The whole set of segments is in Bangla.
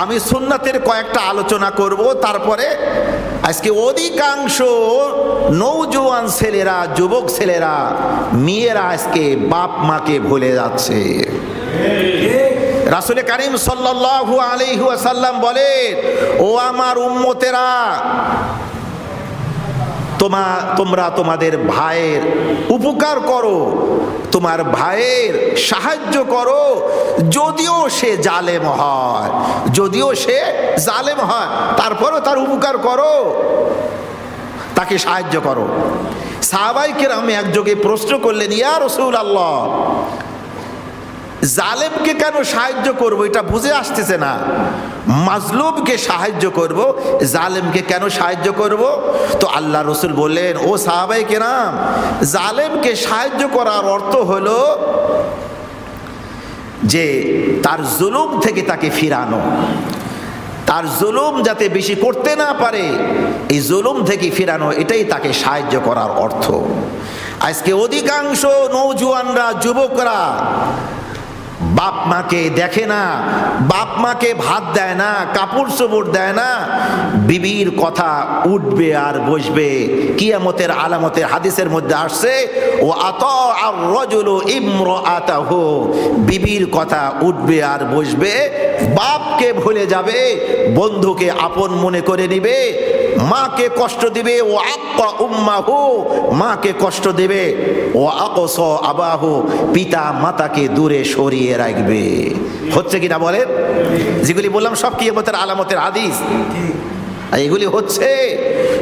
আমি সুন্নাতের কয়েকটা আলোচনা করব, তারপরে আজকে অধিকাংশ নৌজওয়ান ছেলেরা, যুবক ছেলেরা, মেয়েরা আজকে বাপ মাকে ভুলে যাচ্ছে। রাসূল কারীম সাল্লাল্লাহু আলাইহি ওয়াসাল্লাম বলেন, ও আমার উম্মতেরা, তোমরা তোমাদের ভাইয়ের উপকার করো, তোমার ভাইয়ের সাহায্য করো, যদিও সে জালেম হয়, যদিও সে জালেম হয়, তারপরও তার উপকার করো, তাকে সাহায্য করো। সাহাবায়ে কেরাম একযোগে প্রশ্ন করলেন, ইয়া রাসূলুল্লাহ, জালেমকে কেন সাহায্য করব, এটা বুঝে আসতেছে না। মাজলুমকে সাহায্য করব, জালেমকে কেন সাহায্য করব? তো আল্লাহ রসুল বললেন, ও সাহাবায়ে কেরাম, জালেমকে সাহায্য করার অর্থ হলো যে তার জুলুম থেকে তাকে ফিরানো, তার জুলুম যাতে বেশি করতে না পারে, এই জুলুম থেকে ফিরানো, এটাই তাকে সাহায্য করার অর্থ। আজকে অধিকাংশ নওজোয়ানরা, যুবকরা বাপ মাকে দেখে না, বাপ মাকে ভাত দেয় না, কাপড় চোপড় দেয় না, বিবির কথা উঠবে আর বসবে। কিয়ামতের আলামতের হাদিসের মধ্যে আসছে, ও আতা আর রাজুলু ইমরাআতাহু, বিবির কথা উঠবে আর বসবে, বাপকে ভুলে যাবে, বন্ধুকে আপন মনে করে নিবে, মাকে কষ্ট দিবে, ও আক্কা উম্মাহু, মাকে কষ্ট দেবে, ও আকসা আবাহু, পিতা মাতাকে দূরে সরিয়ে রাখবে। হচ্ছে কিনা বলেন? যেগুলি বললাম সব কিয়ামতের আলামতের হাদিস, এগুলি হচ্ছে।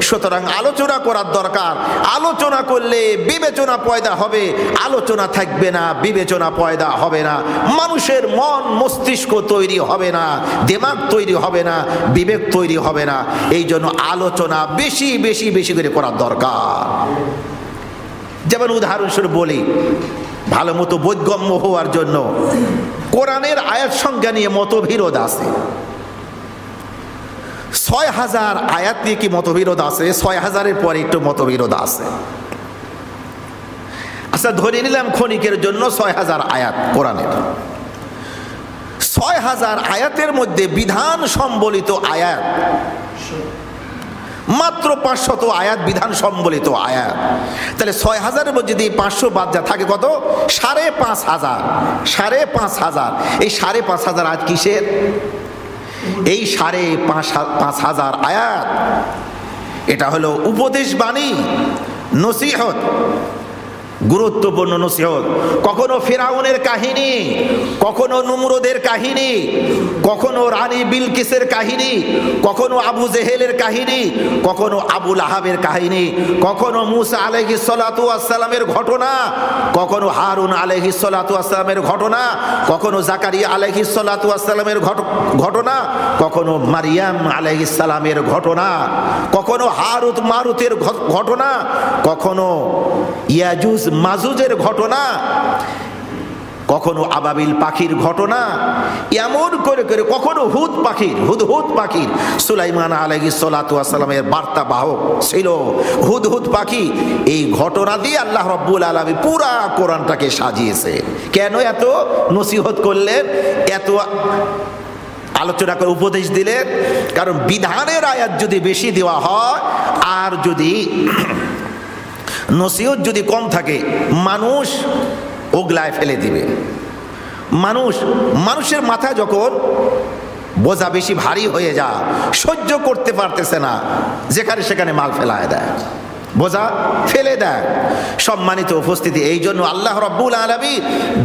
সুতরাং আলোচনা করার দরকার। আলোচনা করলে বিবেচনা পয়দা হবে, আলোচনা থাকবে না বিবেচনা পয়দা হবে না, মানুষের মন মস্তিষ্ক তৈরি হবে না, দিমাগ তৈরি হবে না, বিবেক তৈরি হবে না। এই জন্য আলোচনা বেশি বেশি বেশি করে করার দরকার। যেমন উদাহরণস্বরূপ বলি, ভালো মতো বোধগম্য হওয়ার জন্য কোরআনের আয়াত সংখ্যা নিয়ে মতবিরোধ আছে। ৬,০০০ আয়াত নিয়ে কি মতবিরোধ আছে? ৬,০০০-এর পরে একটু মতবিরোধ আছে। আচ্ছা, ধরে নিলাম ক্ষণিকের জন্য ৬,০০০ আয়াত কোরআনের। ৬,০০০ আয়াতের মধ্যে বিধান সম্বলিত আয়াত মাত্র ৫০০ আয়াত, বিধান সম্বলিত আয়াত। তাহলে ৬,০০০-এর মধ্যে যদি ৫০০ বাদ যা থাকে কত? ৫,৫০০। ৫,৫০০। এই ৫,৫০০ আয়াত কিসের? এই ৫,৫০০ আয়াত এটা হলো উপদেশ বাণী, নসিহত, গুরুত্বপূর্ণ নসিহত। কখনো ফিরাউনের কাহিনী, কখনো নমরুদের কাহিনী, কখনো রানী বিলকিসের কাহিনী, কখনো আবু জেহেলের কাহিনী, কখনো আবু লাহাবের কাহিনী, কখনো মুসা আলাইহিস সালাতু ওয়াস সালামের ঘটনা, কখনো হারুন আলাইহিস সালাতু ওয়াস সালামের ঘটনা, কখনো জাকারিয়া আলাইহিস সালাতু ওয়াস সালামের ঘটনা, কখনো মারিয়াম আলাইহিস সালামের ঘটনা, কখনো হারুত মারুতের ঘটনা, কখনো ইয়াজুজ মাজুজের ঘটনা, কখনো আবাবিল পাখির ঘটনা, এমন করে করে কখনো হুদহুদ পাখির, সুলাইমান আলাইহিস সালাতু ওয়াস সালামের বার্তা বাহক ছিল হুদহুদ পাখি। এই ঘটনা দিয়ে আল্লাহ রাব্বুল আলামিন পুরা কোরআনটাকে সাজিয়েছে। কেন এত নসিহত করলেন, এত আলোচনা করে উপদেশ দিলেন? কারণ বিধানের আয়াত যদি বেশি দেওয়া হয় আর যদি নসিহত যদি কম থাকে, মানুষ ওগলায় ফেলে দিবে। মানুষের মাথা যখন বোঝা বেশি ভারী হয়ে যায়, সহ্য করতে পারতেছে না, যেখানে সেখানে মাল ফেলায় দেয়, বোঝা ফেলে দেয়। সম্মানিত উপস্থিতি, এই জন্য আল্লাহ রাব্বুল আলামিন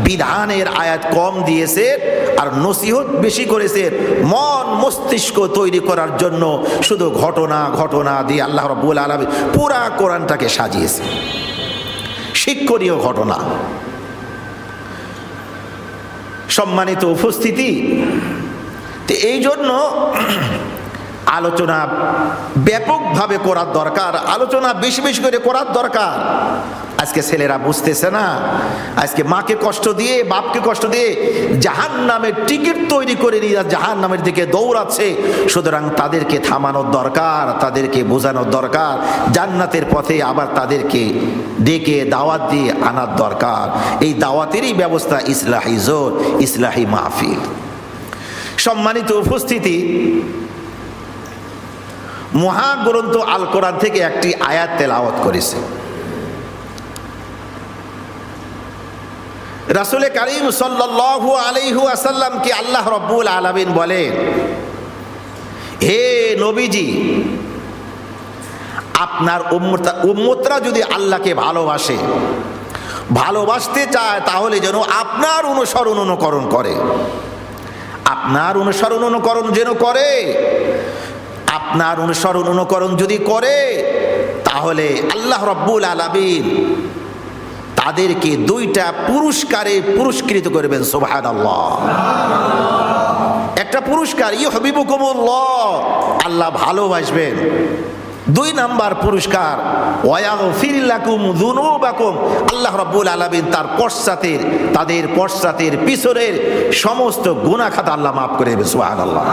বিধানের আয়াত কম দিয়েছে আর নসিহত বেশি করেছে, মন মস্তিষ্ক তৈরি করার জন্য। শুধু ঘটনা দিয়ে আল্লাহ রাব্বুল আলামিন পুরা কোরআনটাকে সাজিয়েছে, শিক্ষণীয় ঘটনা। সম্মানিত উপস্থিতি, এই জন্য আলোচনা ব্যাপকভাবে করার দরকার, আলোচনা বেশি বেশি করে করার দরকার। আজকে ছেলেরা বুঝতেছে না, আজকে মাকে কষ্ট দিয়ে, বাপকে কষ্ট দিয়ে জাহান্নামের টিকিট তৈরি করে নিয়ে জাহান্নামের দিকে দৌড়াচ্ছে। সুতরাং তাদেরকে থামানোর দরকার, তাদেরকে বোঝানোর দরকার, জান্নাতের পথে আবার তাদেরকে ডেকে দাওয়াত দিয়ে আনার দরকার। এই দাওয়াতেরই ব্যবস্থা ইসলাহি জোর, ইসলাহি মাহফিল। সম্মানিত উপস্থিতি, মহাগ্রন্থ আল কোরআন থেকে একটি আয়াত তেলাওয়াত করেছে। রাসূল কারীম সাল্লাল্লাহু আলাইহি ওয়াসাল্লামকে আল্লাহ রাব্বুল আলামিন বলেন, হে নবীজি, আপনার উম্মতরা যদি আল্লাহকে ভালোবাসে, ভালোবাসতে চায়, তাহলে যেন আপনার অনুকরণ করে, আপনার অনুকরণ যেন করে। আপনার অনুকরণ যদি করে, তাহলে আল্লাহ রাব্বুল আলামিন তাদেরকে দুইটা পুরস্কারে পুরস্কৃত করবেন। সুবহানাল্লাহ। একটা পুরস্কার, ইউহিব্বুকুমুল্লাহ, আল্লাহ ভালোবাসবেন। 2 নাম্বার পুরস্কার, ওয়ায়াগফির লাকুম যুনুবাকুম, আল্লাহ রাব্বুল আলামিন তাদের পশ্চাতের পিছনের সমস্ত গুনাহ খাতা আল্লাহ মাফ করে দেবেন। সুবহানাল্লাহ।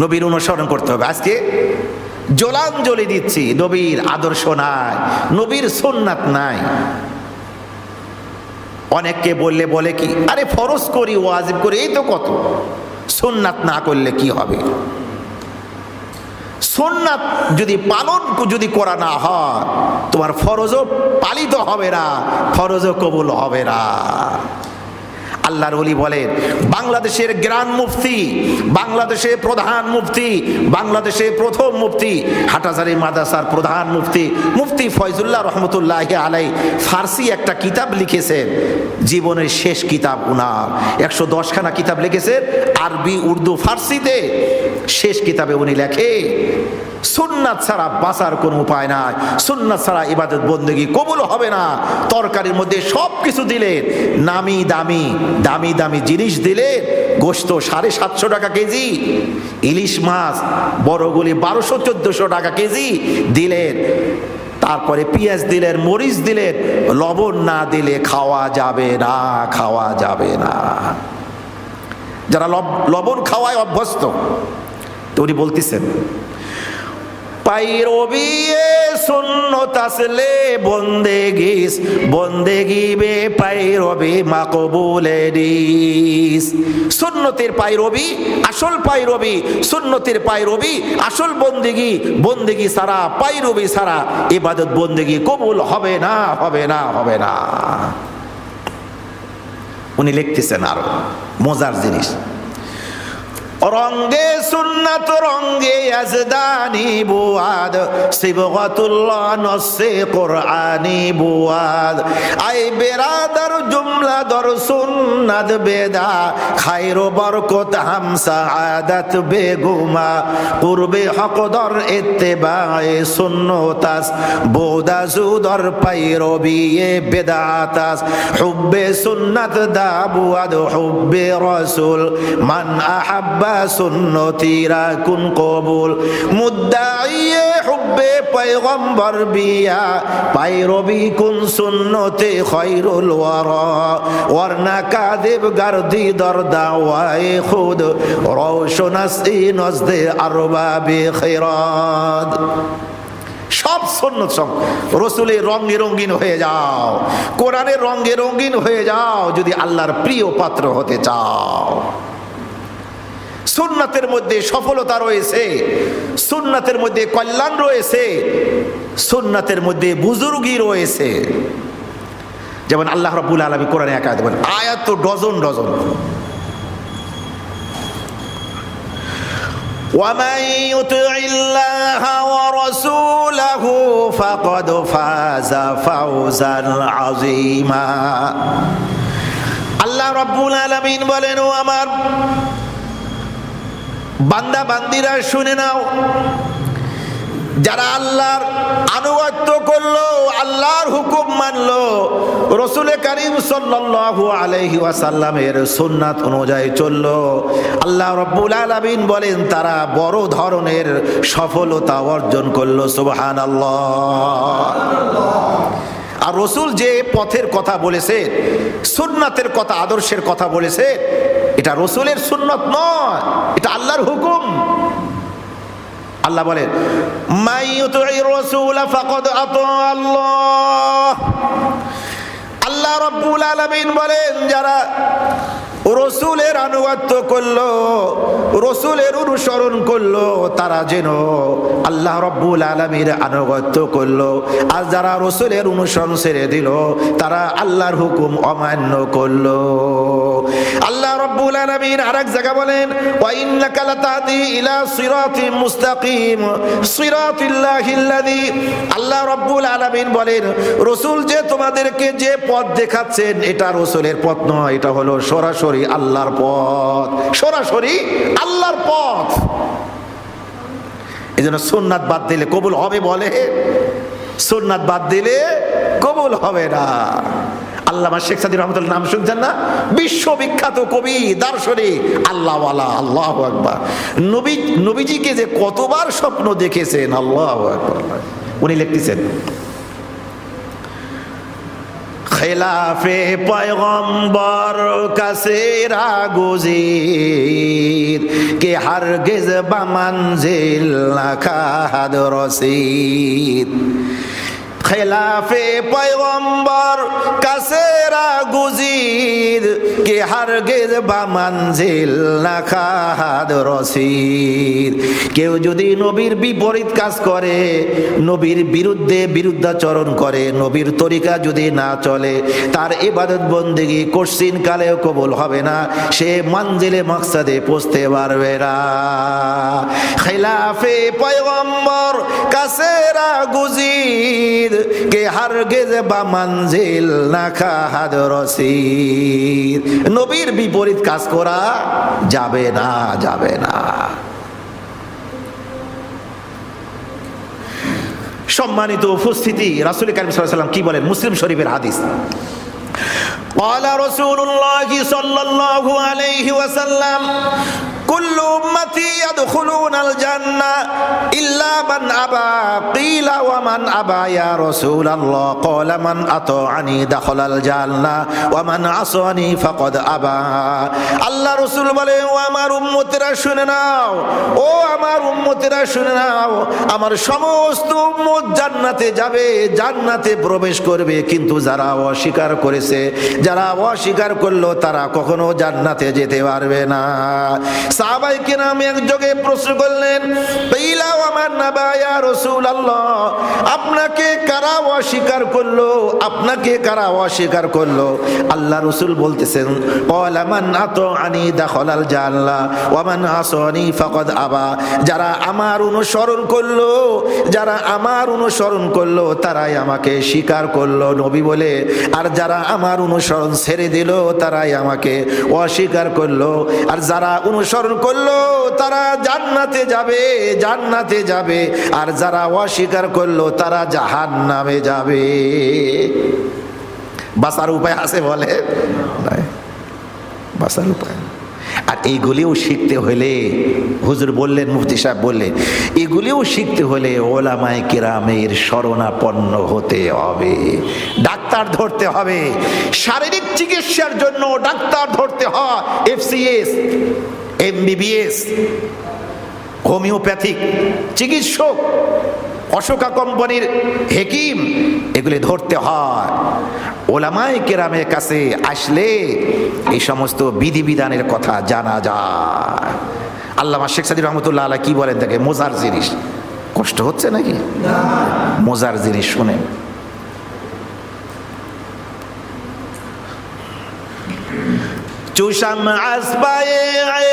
নবীর অনুসরণ করতে হবে। আজকে জলাঞ্জলি দিচ্ছি, নবীর আদর্শ নাই, নবীর সুন্নাত নাই। অনেককে বলে কি, আরে ফরজ করি, ওয়াজিব করি, এই তো কত, সুন্নাত না করলে কি হবে? সুন্নাত যদি পালন করা না হয়, তোমার ফরজও পালিত হবে না, ফরজও কবুল হবে না। আল্লাহর ওলি বলেন, বাংলাদেশের গ্র্যান্ড মুফতি, বাংলাদেশের প্রধান মুফতি, বাংলাদেশের প্রথম মুফতি, হাটহাজারী মাদ্রাসার প্রধান মুফতি, মুফতি ফয়জুল্লাহ রহমতুল্লাহি আলাইহি ফার্সি একটা কিতাব লিখেছেন, জীবনের শেষ কিতাব উনার। 110 খানা কিতাব লিখেছেন, আরবি, উর্দু, ফার্সিতে। শেষ কিতাবে উনি লেখে, সুন্নাত ছাড়া বাঁচার কোনো উপায় নাই, সুন্নাত ছাড়া ইবাদত বন্দেগী কবুল হবে না। তরকারির মধ্যে সব কিছু দিলেন, নামি দামি জিনিস দিলেন, গোশত 750 টাকা কেজি, ইলিশ মাছ বড়গুলি 1200-1400 টাকা কেজি দিলেন, তারপরে পেঁয়াজ দিলেন, মরিচ দিলেন, লবণ না দিলে খাওয়া যাবে না, খাওয়া যাবে না। যারা লবণ খাওয়ায় অভ্যস্ত, তো উনি বলতেছেন, पैरवी सुन्नत असले बंदेगी बे पैरवी मकबूले दिस। सुन्नतेर पैरवी आसल पैरवी, सुन्नतेर पैरवी आसल बंदेगी सारा पैरवी सारा इबादत बंदेगी कबूल হবে না, হবে না, হবে না। উনি লিখতেছেন আরো মজার জিনিস, रंगे सुन्नत रंगे यज़दानी बुआद सिबगतुल्लाह नस्से कुरआनी बुआद आए बेरादर जुमला दर सुन्नत बेदा खैर बरकत हम सआदत बेगुमा कुर्बे हक दर इत्तिबाए सुन्नतास बोदा जुदर पैरविए बिदअतास हुब्बे सुन्नत दा बुआद हुब्बे रसूल मन अहब्बा सुन्नतीरा कुन कबूल मुद्दाइए हुब्बे पैगंबर बिया पैरवी कुन सुन्नते खैरुल वरा वरना कादिब गर्दी दर दावाए खुद रोशनसी नज़दे अरबाबे खैरात। सब सुन्नत सब रसूलेर रंगे रंगीन হয়ে যাও, কোরআনের রঙে রঙিন হয়ে যাও যদি আল্লাহর প্রিয় পাত্র হতে চাও। সুন্নাতের মধ্যে সফলতা রয়েছে, সুন্নাতের মধ্যে কল্যাণ রয়েছে, সুন্নাতের মধ্যে বুজুর্গি রয়েছে। যেমন আল্লাহ রাব্বুল আলামিন কোরআনে এক আয়াত বলেন, আয়াত তো ডজন ডজন। ومن يطع الله ورسوله فقد فاز فوزا عظيما। আল্লাহ রাব্বুল আলামিন বলেন, ও আমার বান্দা বান্দিরা শুনে নাও, যারা আল্লাহর আনুগত্য করলো, আল্লাহর হুকুম মানলো, রাসূল কারীম সাল্লাল্লাহু আলাইহি ওয়াসাল্লামের সুন্নাত অনুযায়ী চললো, আল্লাহ রাব্বুল আলামিন বলেন তারা বড় ধরনের সফলতা অর্জন করলো। সুবহানাল্লাহ। আর রাসূল যে পথের কথা বলেছে, সুন্নাতের কথা, আদর্শের কথা বলেছে, এটা রাসূলের সুন্নাত নয়, এটা আল্লাহর হুকুম। আল্লাহ বলেন, মাইয়ুতির রাসূল ফাকাদ আতা আল্লাহ। আল্লাহ রাব্বুল আলামিন বলেন, যারা রসুলের আনুগত্য করলো, রসুলের অনুসরণ করলো, তারা যেন আল্লাহ রাব্বুল আলামিনের আনুগত্য করলো। আর যারা রসুলের অনুসরণ ছেড়ে দিল, তারা আল্লাহর হুকুম অমান্য করলো। আল্লাহ রাব্বুল আলামিন আরেক জায়গা বলেন, ওয়া ইন্নাকা লাতাদি ইলা সিরাতিম মুস্তাকিম সিরাতিল্লাহিল্লাযী, আল্লাহ রাব্বুল আলামিন বলেন, রসুল যে তোমাদেরকে যে পথ দেখাচ্ছেন, এটা রসুলের পথ নয়, এটা হলো সরাসরি আল্লাহর পথ, সরাসরি আল্লাহর পথ। এই জন্য সুন্নাত বাদ দিলে কবুল হবে বলে, সুন্নাত বাদ দিলে কবুল হবে না। আল্লামা শেখ সাদী রহমতুল্লাহ নাম শুনছেন না? বিশ্ববিখ্যাত কবি, দার্শনিক, আল্লাহওয়ালা, আল্লাহু আকবার। নবীজিকে যে কতবার স্বপ্ন দেখেছেন, আল্লাহু আকবার। উনি লিখতেছেন, খেলাফে পয়গম্বর কাছে রাগুজির কে হারগিজ বা মঞ্জিল না খাদ রসিদ। খেলাফে পয়গম্বর কাছে রাগুজির কে হারগিজ বা মঞ্জিল না খাদ রসিদ। কেউ যদি নবীর বিপরীত কাজ করে, নবীর বিরুদ্ধে বিরুদ্ধাচরণ করে, নবীর তরিকা যদি না চলে, তার ইবাদত বন্দেগী কঠিন কালেও কবুল হবে না, সে মঞ্জিলে মকসদে পৌঁছতে পারবে না। খেলাফে পয়গম্বর কাছে রাগুজির কে হারগিজ বা মঞ্জিল না খাদ রসিদ। নবীর বিপরীত কাজ করা যাবে না, যাবে না। সম্মানিত উপস্থিতি, রাসূল কারীম সাল্লাল্লাহু আলাইহি ওয়াসাল্লাম কি বলেন? মুসলিম শরীফের হাদিস, قال رسول الله صلى الله عليه وسلم كل أمتي يدخلون الجنة إلا من أبى قيل ومن أبى يا رسول الله قال من أطاعني دخل الجنة ومن عصاني فقد أبى। আল্লাহ রাসূল বলে, ও আমার উম্মতেরা শুনে নাও, ও আমার উম্মতেরা শুনে নাও, আমার সমস্ত উম্মত জান্নাতে যাবে, জান্নাতে প্রবেশ করবে, কিন্তু যারা অস্বীকার করেছে, যারা অস্বীকার করলো, তারা কখনো জান্নাতে যেতে পারবে না। সাহাবায়ে কেরাম একযোগে প্রশ্ন করলেন, ইলা ওয়া মান নাবা ইয়া রাসূলুল্লাহ, আপনাকে কারা অস্বীকার করলো, আপনাকে কারা অস্বীকার করলো? আল্লাহ রাসূল বলতেছেন, ক্বালা মান আতাআনি দাখালাল জান্নাহ ওয়া মান আসানি ফাকাদ আবা। যারা আমার অনুসরণ করলো, যারা আমার অনুসরণ করলো, তারাই আমাকে স্বীকার করলো, নবী বলে। আর যারা আমার অনুসরণ ছেড়ে দিল, তারাই আমাকে অস্বীকার করলো। আর যারা অনুসরণ করলো, তারা জান্নাতে যাবে, জান্নাতে যাবে। আর যারা অস্বীকার করলো, তারা জাহান্নামে যাবে। বাঁচার উপায় আছে বলে? বাঁচার উপায়। আর এইগুলিও শিখতে হলে, হুজুর বললেন, মুফতি সাহেব বললেন, এগুলিও শিখতে হলে ওলামায়ে কেরামের শরণাপন্ন হতে হবে, ডাক্তার ধরতে হবে। শারীরিক চিকিৎসার জন্য ডাক্তার ধরতে হয়, FCS, MBBS, হোমিওপ্যাথিক চিকিৎসক, অশোকা কোম্পানির হেকিম, এগুলি ধরতে হয়। ওলামায়ে কেরামের কাছে আসলে এই সমস্ত বিধিবিধানের কথা জানা যায়। আল্লামা শেখ সাদী রহমতুল্লাহ আলাইহি কি বলেন? দেখে মজার জিনিস, কষ্ট হচ্ছে নাকি? মজার জিনিস শুনেন। চুষাম আসবায়ে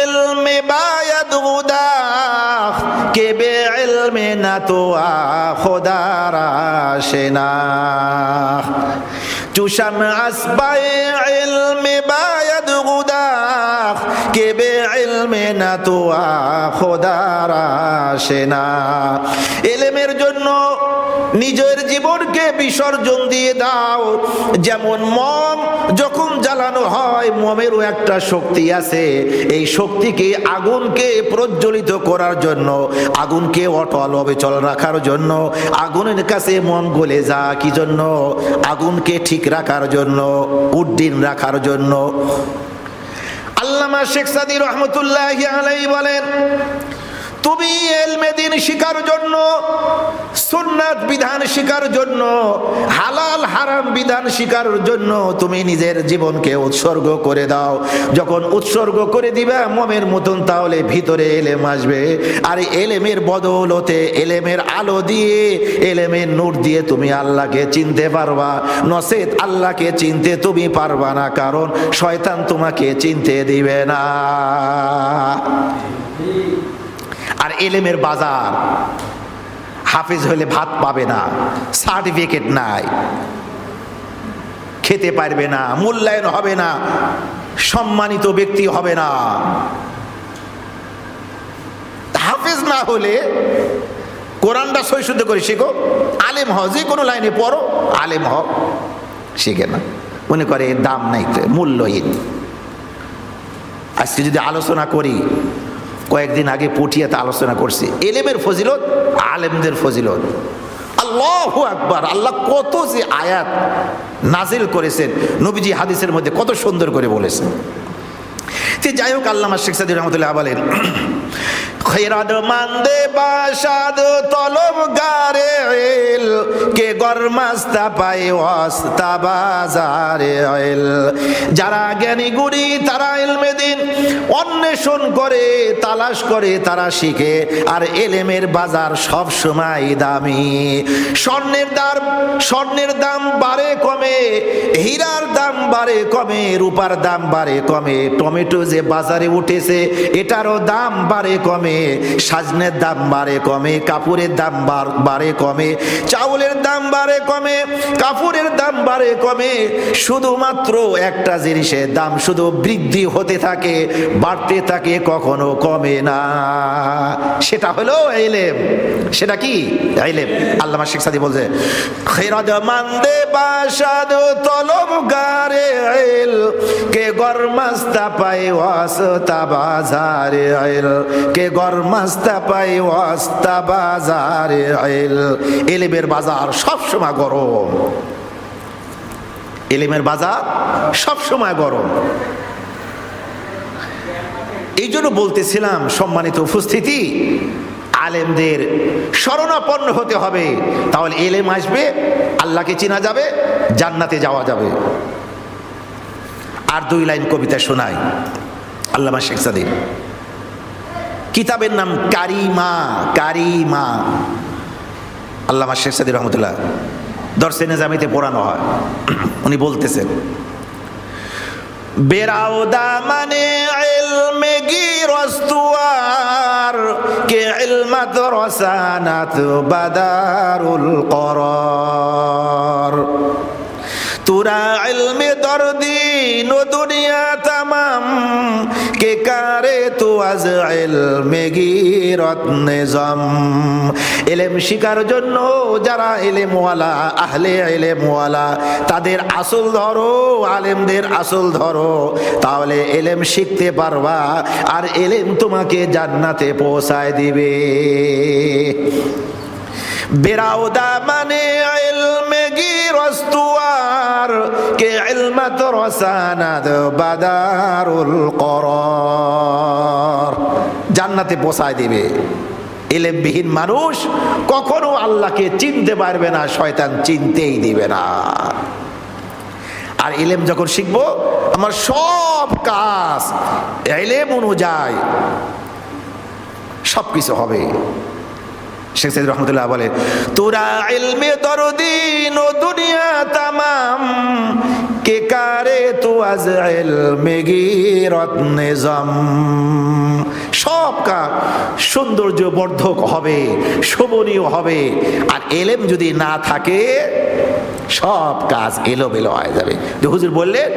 ইলমে বায়াদ গুদাখ কে বে ইলমে না তো খোদার আশনাখ। চুষাম আসবায়ে ইলমে বায়াদ গুদাখ কে বে ইলমে না তো খোদার আশনাখ। ইলমের জন্য নিজের জীবনকে বিসর্জন দিয়ে দাও। যেমন মোম যখন জ্বালানো হয়, মোমেরও একটা শক্তি আছে। এই শক্তিকে, আগুনকে প্রজ্বলিত করার জন্য, আগুনকে অটল অবিচল রাখার জন্য, আগুনের কাছে মোম গলে যা, কি জন্য? আগুনকে ঠিক রাখার জন্য, উড্ডীন রাখার জন্য। আল্লামা শেখ সাদী রহমতুল্লাহি আলাইহি বলেন, তুমি ইলমে দ্বীন শিখার জন্য, সুন্নাত বিধান শিখার জন্য, হালাল হারাম বিধান শিখার জন্য তুমি নিজের জীবনকে উৎসর্গ করে দাও। যখন উৎসর্গ করে দিবা মোমের মতন, তাহলে ভিতরে এলেম আসবে। আর এলেমের বদৌলতে, এলেমের আলো দিয়ে, এলেমের নূর দিয়ে তুমি আল্লাহকে চিনতে পারবা। নসেত আল্লাহকে চিনতে তুমি পারবা না, কারণ শয়তান তোমাকে চিনতে দিবে না। আর এলেমের বাজার, হাফেজ হলে ভাত পাবে না, সার্টিফিকেট নাই, খেতে পারবে না, মূল্যায়ন হবে না, সম্মানিত ব্যক্তি হবে না। হাফেজ না হলে কোরআনটা সই শুদ্ধ করে শিখো, আলেম হও, যে কোনো লাইনে পড়ো, আলেম হও, শিখে না, মনে করে এর দাম নাই, মূল্যহীন। আজকে যদি আলোচনা করি, কয়েকদিন আগে পটিয়াতে আলোচনা করছি এলেমের ফজিলত, আলেমদের ফজিলত। আল্লাহু আকবার, আল্লাহ কত যে আয়াত নাজিল করেছেন, নবীজি হাদিসের মধ্যে কত সুন্দর করে বলেছেন। যাই হোক, আল্লামা শেখ সাদী রহমতুল্লাহ বলেন, खैरात मंदे बाशाद तलब गारे इल के गरमास्ता पाए वास्ता बाजारे इल যারা জ্ঞানী গুণী তারা ইলমে দ্বীন অন্বেষণ করে, তালাশ করে, তারা শিখে। আর এলেমের বাজার সব সময় দামি। স্বর্ণের দাম বাড়ে কমে, হীরার দাম বাড়ে কমে, রূপার দাম বাড়ে কমে, টমেটো যে বাজারে উঠেছে এটারও দাম বাড়ে কমে, সাজনের দাম বাড়ে কমে, কাপড়ের দাম বাড়ে কমে, চাউলের দাম বাড়ে কমে, কাপড়ের দাম বাড়ে কমে। শুধুমাত্র একটা জিনিসের দাম শুধু বৃদ্ধি হতে থাকে, বাড়তে থাকে, কখনো কমে না। সেটা হলো ইলম। সেটা কি? ইলম। আল্লামা শেখ সাদী বলছে, খেরাদ মান্দে বাসাদ তলব গারে ইল কে গরমাস্তা পাই ওয়াস্তা বাজারে ইল কে গরমাস্তা পাই ওয়াস্তা বাজারে ইল। ইলমের বাজার সবসময় গরম, ইলমের বাজার সবসময় গরম। এই জন্য বলতেছিলাম, সম্মানিত উপস্থিতি, আলেমদের শরণাপন্ন হতে হবে, তাহলে ইলম আসবে, আল্লাহকে চেনা যাবে, জান্নাতে যাওয়া যাবে। আর দুই লাইন কবিতা শোনাই আল্লামা শেখ সাদী। কিতাবের নাম কারিমা। কারিমা আল্লামা শেখ সাদী রহমতুল্লাহ দরসে নিজামিতে পড়ানো হয়। উনি বলতেছেন, বেরাও দামানে ইলমে গিরস্তুয়ার কে ইলমাত রসানাত বাদারুল করার তুরা ইলমে দরদিন ও দুনিয়া তামাম কে কারে তু আজ ইলমে গিরত নিজাম। ইলম শিকার জন্য যারা ইলমওয়ালা, আহলে ইলমওয়ালা, তাদের আসল ধরো, আলেমদের আসল ধরো, তাহলে ইলম শিখতে পারবা, আর ইলম তোমাকে জান্নাতে পৌঁছায় দিবে। বেরাউদা মানে ইলমে গিরস্তুয়ার কে ইলমাত রসানাদ বাদারুল করার, জান্নাতে পৌঁছায় দিবে। ইলমবিহীন মানুষ কখনো আল্লাহকে চিনতে পারবে না, শয়তান চিনতেই দিবে না। আর ইলম যখন শিখবো, আমার সব কাজ ইলম অনুযায়ী সবকিছু হবে। শেখ সাদী রহমতুল্লাহ বলে, তুরা ইলমে দরদিন ও দুনিয়া তামাম কে কারে তু আজ ইলমে গিরত নিজাম। সব কাজ সৌন্দর্য বর্ধক হবে, শোভনীয় হবে। আর ইলম যদি না থাকে, সব কাজ এলোমেলো হয়ে যাবে। হুজুর বললেন,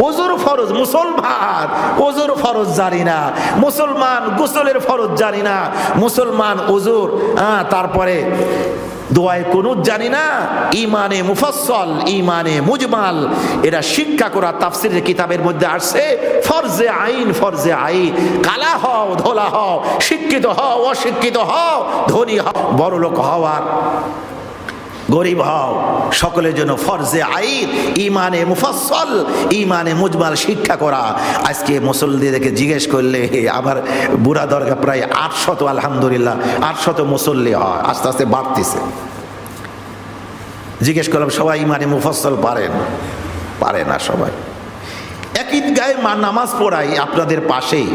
ওজুর ফরজ, মুসলমান ওজুর ফরজ জানি না, মুসলমান গোসলের ফরজ জানি না, মুসলমান ওজুর তারপরে দোয়ায় কুনুত জানি না, ইমানে মুফাসসল, ইমানে মুজমাল, এরা শিক্ষা করা তাফসীরের কিতাবের মধ্যে আসছে। ফরজে আইন, ফরজে আইন, কালা হও ধোলা হও, শিক্ষিত হও অশিক্ষিত হও, ধনী হও বড়লোক হও, আর গরিব হও, সকলের জন্য ফরজে আইন, ইমানে মুফাসসাল, ইমানে মুজমাল শিক্ষা করা। আজকে মুসল্লিদেরকে জিজ্ঞেস করলে আমার বুড়া দরগা প্রায় 800, আলহামদুলিল্লাহ 800 মুসল্লি হয়, আস্তে আস্তে বাড়তেছে। জিজ্ঞেস করলাম সবাই ইমানে মুফাসসাল পারে না সবাই। এক ঈদগাহে নামাজ পড়াই আপনাদের পাশেই,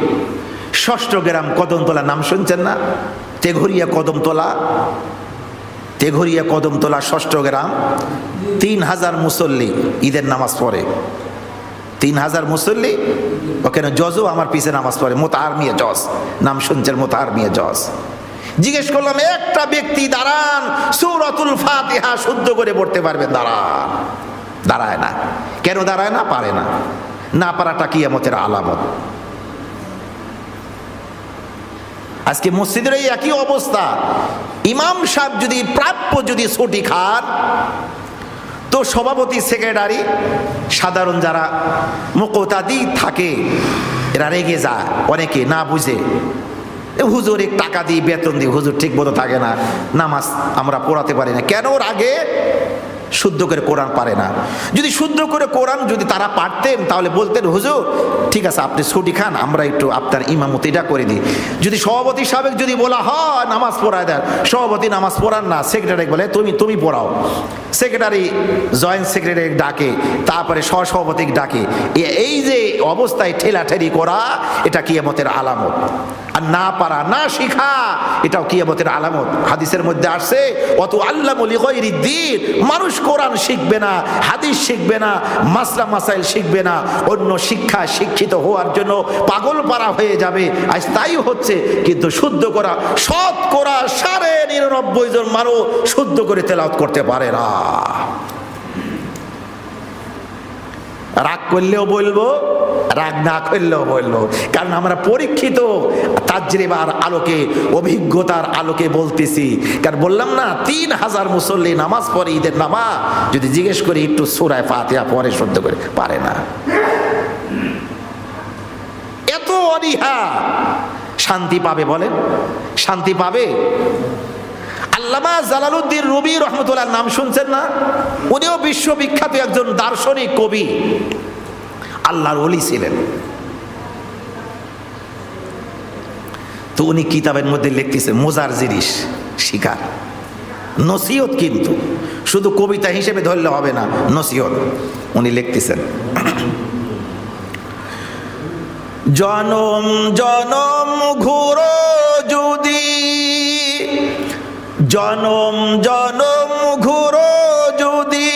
ষষ্ঠগ্রাম কদমতলা, নাম শুনছেন না? তেঘরিয়া কদমতলা ষষ্ঠগ্রাম, 3000 মুসল্লি ঈদের নামাজ পড়ে। 3000 মুসল্লি, ওখানে জজও আমার পিছে নামাজ পড়ে, মোতাহার মিয়া জজ, নাম শুনছেন? মোতাহার মিয়া জজ। জিজ্ঞেস করলাম একটা ব্যক্তি দাঁড়ান, সূরাতুল ফাতিহা শুদ্ধ করে পড়তে পারবেন? দাঁড়ায় না। কেন দাঁড়ায় না? পারে না পারাটা কিয়ামতের আলামত। আজকে মসজিদের এই একই অবস্থা। ইমাম সাহেব যদি প্রাপ্য যদি ছুটি খান, তো সভাপতি, সেক্রেটারি, সাধারণ যারা মুকতাদি থাকে এরা রেগে যায়, অনেকে না বুঝে হুজুর এক টাকা দিয়ে বেতন দিয়ে হুজুর ঠিক মতো থাকে না, নামাজ আমরা পড়াতে পারি না। কেন? আগে শুদ্ধ করে কোরআন পারে না। যদি শুদ্ধ করে কোরআন যদি তারা পারতেন তাহলে বলতেন হুজুর ঠিক আছে আপনি ছুটি খান, আমরা একটু আপনার ইমামতিটা করে দিই। যদি সভাপতি সাহেব যদি বলা হয় নামাজ পড়ায় দেন, সভাপতি নামাজ পড়ান না, সেক্রেটারি বলে তুমি পড়াও। সেক্রেটারি জয়েন্ট সেক্রেটারি ডাকে, তারপরে সহসভাপতি ডাকে। এই যে অবস্থায় ঠেলাঠেলি করা, এটা কিয়ামতের আলামত। আর না পারা, না শিখা, এটাও কিয়ামতের আলামত। হাদিসের মধ্যে আসছে অত আল্লামু লিগাইরিদ্দিন, মানুষ কোরআন শিখবে না, হাদিস শিখবে না, মাসলা মাসাইল শিখবে না, অন্য শিক্ষা শিক্ষিত হওয়ার জন্য পাগল পারা হয়ে যাবে। আজ তাই হচ্ছে। কিন্তু শুদ্ধ করা, শতকরা 99.5 জন মানুষ শুদ্ধ করে তেলাওয়াত করতে পারে না। রাগ করলেও বলবো, রাগ না করলেও বলবো, কারণ আমরা পরীক্ষিত তাজরিবার আলোকে, অভিজ্ঞতার আলোকে বলতেছি। কারণ বললাম না 3000 মুসল্লি নামাজ পড়ে ঈদের নামাজ, যদি জিজ্ঞেস করি একটু সূরা ফাতিহা পড়ে শুদ্ধ করে পারে না। এত অনীহা, শান্তি পাবে বলেন? শান্তি পাবে? আল্লামা জালালউদ্দিন রুমি রহমতুল্লাহ নাম শুনছেন না? উনিও বিশ্ববিখ্যাত একজন দার্শনিক কবি, আল্লাহর ওলি ছিলেন। তো উনি কিতাবের মধ্যে লিখতেছেন মজার জিনিস শিকার, নসিহত, কিন্তু শুধু কবিতা হিসেবে ধরলে হবে না, নসিহত। উনি লিখতেছেন জনম জনম ঘুরো যদি, জনম জনম ঘুরো যদি,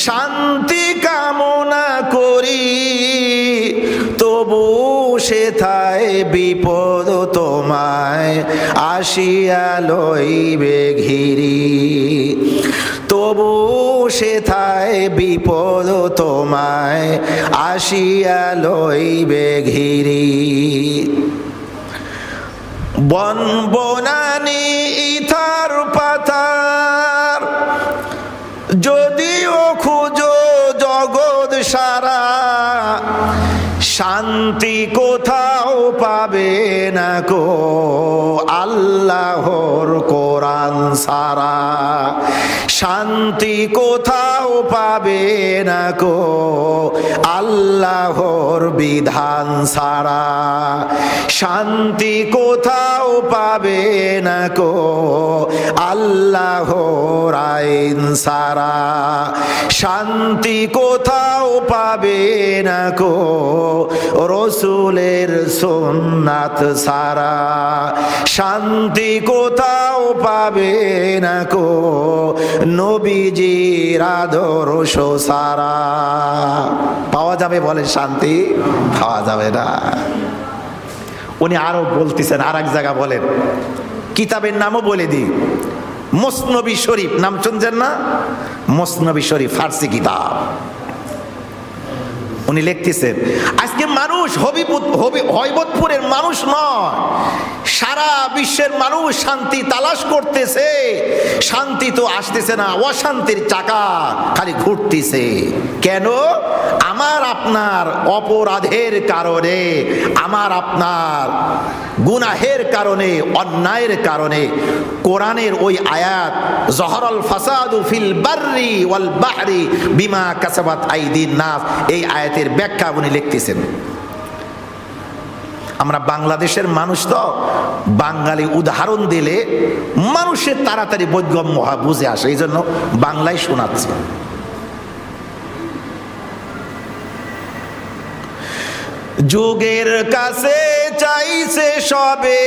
শান্তি কামনা করি, তবু সেথায় বিপদ তোমায় আসিয়া লইবে ঘিরি, তবু সেথায় বিপদ তোমায় আসিয়া লইবে ঘিরি। বন বনানি ইথার পাথার যদিও খুঁজো জগৎ সারা, শান্তি কোথাও পাবে না কো আল্লাহর কোরআন সারা, শান্তি কোথাও পাবে না কো আল্লাহর বিধান সারা, শান্তি কোথাও পাবে না কো আল্লাহর আইন সারা, শান্তি কোথাও পাবে না কো রসুলের সুন্নাত সারা, শান্তি কোথাও পাবে না কো নবীজির আদর্শ সারা। পাওয়া যাবে বলে শান্তি? পাওয়া যাবে না। উনি আরো বলতেছেন, আর এক জায়গা বলেন, কিতাবের নামও বলে দিই, মসনবী শরীফ নাম শুনছেন না? মসনবী শরীফ ফার্সি কিতাব। উনি লিখতেছেন আজকে মানুষ হবিবপুরের মানুষ নয়, সারা বিশ্বের মানুষ শান্তি তালাশ করতেছে, শান্তি তো আসতেছে না, অশান্তির চাকা খালি ঘুরতেছে। কেন? আমার আপনার অপরাধের কারণে, আমার আপনার গুনাহের কারণে, অন্যায়ের কারণে। কোরআনের ওই আয়াত জহরাল ফাসাদু ফিল বাররি ওয়াল বাহরি বিমা কাসাবাত আইদিন নাস, এই আয়াতের ব্যাখ্যা উনি লিখতেছেন। আমরা বাংলাদেশের মানুষ তো, বাঙালি উদাহরণ দিলে মানুষের তাড়াতাড়ি বোধগম্য হয়, বুঝে আসে, এই জন্য বাংলায় শোনাচ্ছে। যুগের কাছে চাইছে সবে,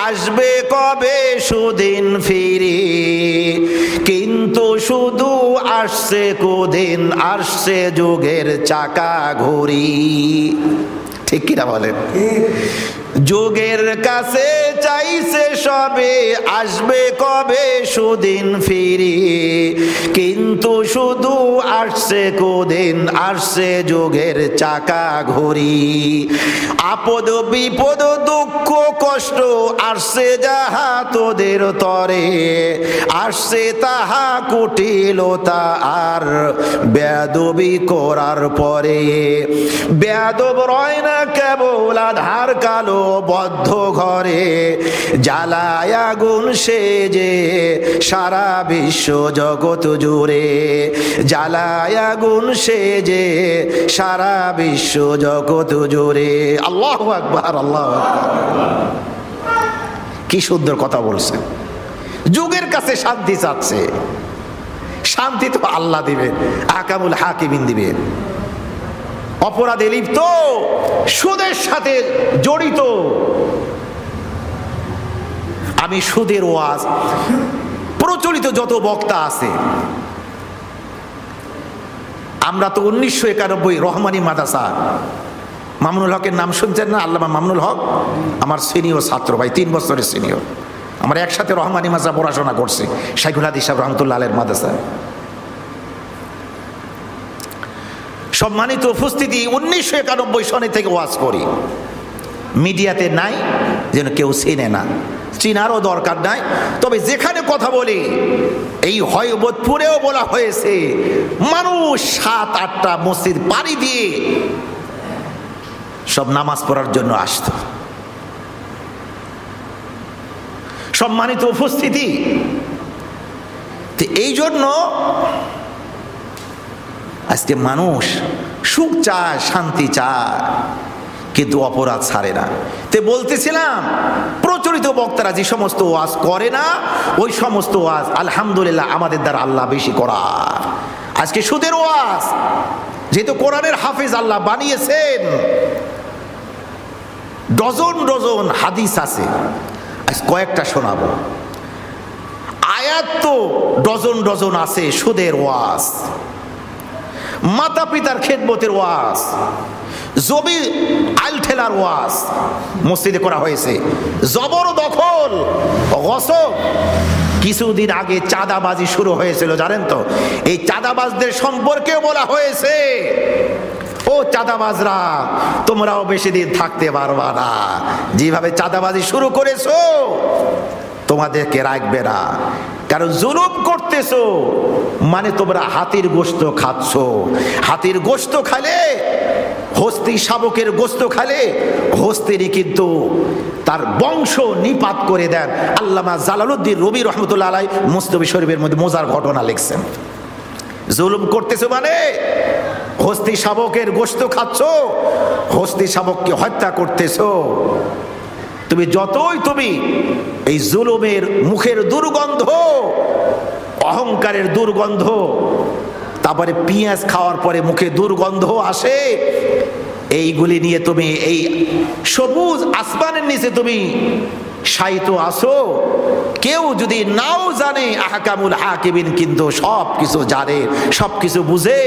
আসবে কবে সুদিন ফিরে, কিন্তু শুধু আসছে কোদিন, আসছে যুগের চাকা ঘুরি। ঠিক কিনা বলেন? যুগের কাছে চাইছে সবে, আসবে কবে সুদিন ফিরে, কিন্তু শুধু আসছে কোদিন, আসছে যুগের চাকা ঘুরি। আপদ বিপদ দুঃখ কষ্ট আসছে যাহা তোদের তরে, আসছে তাহা কুটিলতা আর বেয়াদবি করার পরে। বেয়াদব রয় না কেবল আধার কালো বদ্ধ ঘরে, জ্বালায় আগুন সেজে সারা বিশ্ব জগৎ জুড়ে, জ্বালায় আগুন সেজে সারা বিশ্ব জগৎ জুড়ে। আল্লাহু আকবার, আল্লাহু আকবার। কি সুন্দর কথা বলছেন। যুগের কাছে শান্তি চাচ্ছে, শান্তি তো আল্লাহ দিবেন, আহকামুল হাকিমিন দিবেন। অপরাধে লিপ্ত, সুদের সাথে জড়িত, আমি সুদের ওয়াজ প্রচলিত যত বক্তা আছে, আমরা তো 1991 রহমানী মাদ্রাসা, মামুনুল হকের নাম শুনছেন না? আল্লামা মামুনুল হক আমার সিনিয়র ছাত্র ভাই, 3 বছরের সিনিয়র। আমরা একসাথে রহমানী মাদ্রাসা পড়াশোনা করছি, শাইখুল হাদিস সাহেব রহমতুল্লাহ আলাইহির মাদ্রাসায়। সম্মানিত উপস্থিতি, 1991 সনে থেকে ওয়াজ করি, মিডিয়াতে নাই, যেন কেউ চেনে না, চিনারও দরকার নাই। তবে যেখানে কথা বলি, এই হয়বতপুরেও বলা হয়েছে, মানুষ 7-8টা মসজিদ পাড়ি দিয়ে সব নামাজ পড়ার জন্য আসত। সম্মানিত উপস্থিতি, এই জন্য আজকে মানুষ সুখ চায়, শান্তি চায়, কিন্তু অপরাধ ছাড়ে না। তে বলতেছিলাম, প্রচলিত বক্তারা যে সমস্ত ওয়াজ করে না, ওই সমস্ত ওয়াজ আলহামদুলিল্লাহ আমাদের দ্বারা আল্লাহ বেশি করা। আজকে সুদের ওয়াজ, যেহেতু কোরআনের হাফেজ আল্লাহ বানিয়েছেন, ডজন ডজন হাদিস আছে, আজ কয়েকটা শোনাবো। আয়াত তো ডজন ডজন আছে। সুদের ওয়াজ, মাতা পিতার খেদমতের ওয়াজ, জমি আলঠেলার ওয়াজ মসজিদে করা হয়েছে, জবরদখল, গসব। কিছুদিন আগে চাঁদাবাজি শুরু হয়েছিল, জানেন তো? এই চাঁদাবাজদের সম্পর্কে বলা হয়েছে, ও চাঁদাবাজরা, তোমরাও বেশি দিন থাকতে পারবা না, যেভাবে চাঁদাবাজি শুরু করেছো তোমাদেরকে রাখবে না। কারণ জুলুম করতেছো মানে তোমরা হাতির গোশত খাচ্ছ। হাতির গোশত খালে, হস্তি শাবকের গোশত খালে, হস্তিরই কিন্তু তার বংশ নিপাত করে দেন। আল্লামা জালালউদ্দিন রুমি রহমতুল্লাহ আলাইহি মুস্তাফি শরীফের মধ্যে মজার ঘটনা লিখছেন। জুলুম করতেছো মানে হস্তি শাবকের গোশত খাচ্ছ, হস্তি শাবককে হত্যা করতেছো। তুমি যতই তুমি এই জুলুমের মুখের দুর্গন্ধ, অহংকারের দুর্গন্ধ, তারপরে পেঁয়াজ খাওয়ার পরে মুখে দুর্গন্ধ আসে, এইগুলি নিয়ে তুমি এই সবুজ আসমানের নিচে তুমি শায়িত আসো। কেউ যদি নাও জানে, আহকামুল হাকিমিন কিন্তু সব কিছু জানে, সব কিছু বুঝে।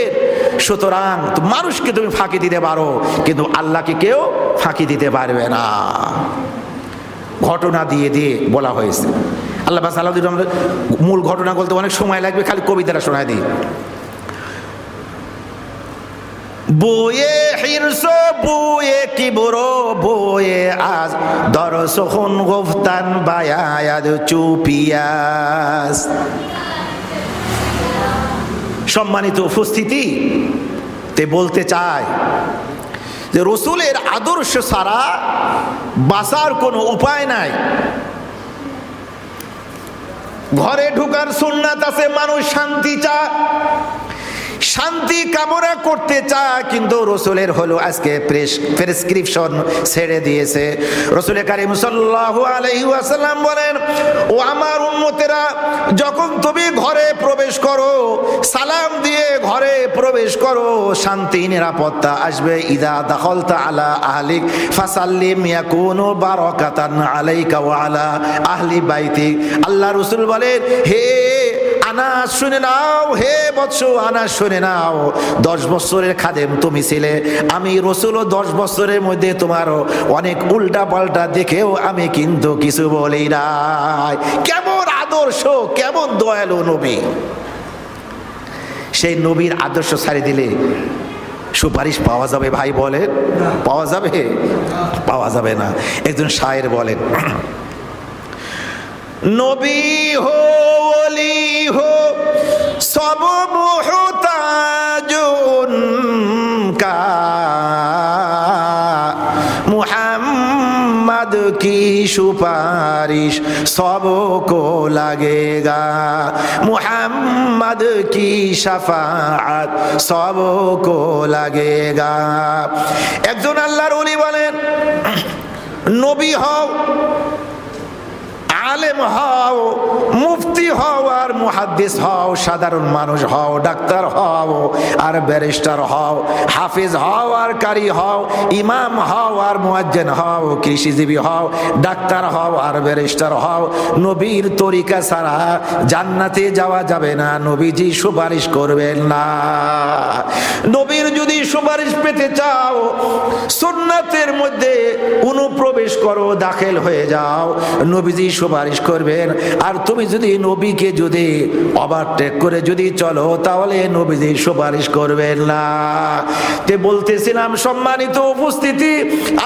সুতরাং মানুষকে তুমি ফাঁকি দিতে পারো, কিন্তু আল্লাহকে কেউ ফাঁকি দিতে পারবে না। ঘটনা দিয়ে দিয়ে বলা হয়েছে। আল্লাহ মূল ঘটনা বলতে অনেক সময় লাগবে, খালি কবিতাটা শোনায় দিই। বয়ে হিরস বয়ে কিবর বয়ে আজ দরসখন গফতান বায়াদ চুপিয়াস। সম্মানিত উপস্থিতি, তে বলতে চায় যে রসুলের আদর্শ ছাড়া বাঁচার কোনো উপায় নাই। ঘরে ঢুকার সুন্নাত আছে, মানুষ শান্তি চায়, শান্তি কামনা করতে চায়, কিন্তু রসুলের হলো আজকে প্রেসক্রিপশন ছেড়ে দিয়েছে। রসুল কারীম সাল্লাল্লাহু আলাইহি ওয়াসাল্লাম বলেন, ও আমার উম্মতেরা, যখন তুমি ঘরে প্রবেশ করো সালাম দিয়ে ঘরে প্রবেশ করো, শান্তি নিরাপত্তা আসবে। ইদা দাখালতা আলা আহলিক ফাসাল্লিম ইয়াকুনু বারাকাতান আলাইকা ওয়া আলা আহলি বাইতিক। আল্লাহ রসুল বলেন, হে আনাস শুনে নাও, হে বৎস আনাস শুনে নাও, 10 বছরের খাদেম তুমি ছিলে, আমি রসুলও 10 বছরের মধ্যে তোমারও অনেক উল্টা পাল্টা দেখেও আমি কিন্তু কিছু বলি নাই। কেমন আদর্শ, কেমন দয়ালু নবী! সেই নবীর আদর্শ ছাড়ি দিলে সুপারিশ পাওয়া যাবে ভাই? বলেন, পাওয়া যাবে? পাওয়া যাবে না। একজন শায়ের বলেন, নবী হো ওলি হো সব মুহতাজুন কা মুহাম্মদ কি সুপারিশ সবকো লাগেগা, মুহাম্মদ কি শাফাআত সবকো লাগেগা। একজন আল্লাহর ওলি বলেন, নবী হও, আলেম হও, মুফতি হও আর মুহাদ্দিস হও, সাধারণ মানুষ হও, ডাক্তার হও আর ব্যারিস্টার হও, হাফিজ হও আর কারি হও, ইমাম হও আর মুয়াজ্জিন হও, কৃষিজীবী হও, ডাক্তার হও আর ব্যারিস্টার হও, নবীর তরিকা ছাড়া জান্নাতে যাওয়া যাবে না। নবীজি সুপারিশ করবেন না। নবীর যদি সুপারিশ পেতে চাও, সুন্নাতের মধ্যে অনুপ্রবেশ করো, দাখিল হয়ে যাও, নবীজি সুপারিশ করবেন। আর তুমি যদি নবীকে যদি ওভারটেক করে যদি চলো, তাহলে নবীজি সুপারিশ করবেন না। তে বলতেছিলাম সম্মানিত উপস্থিতি,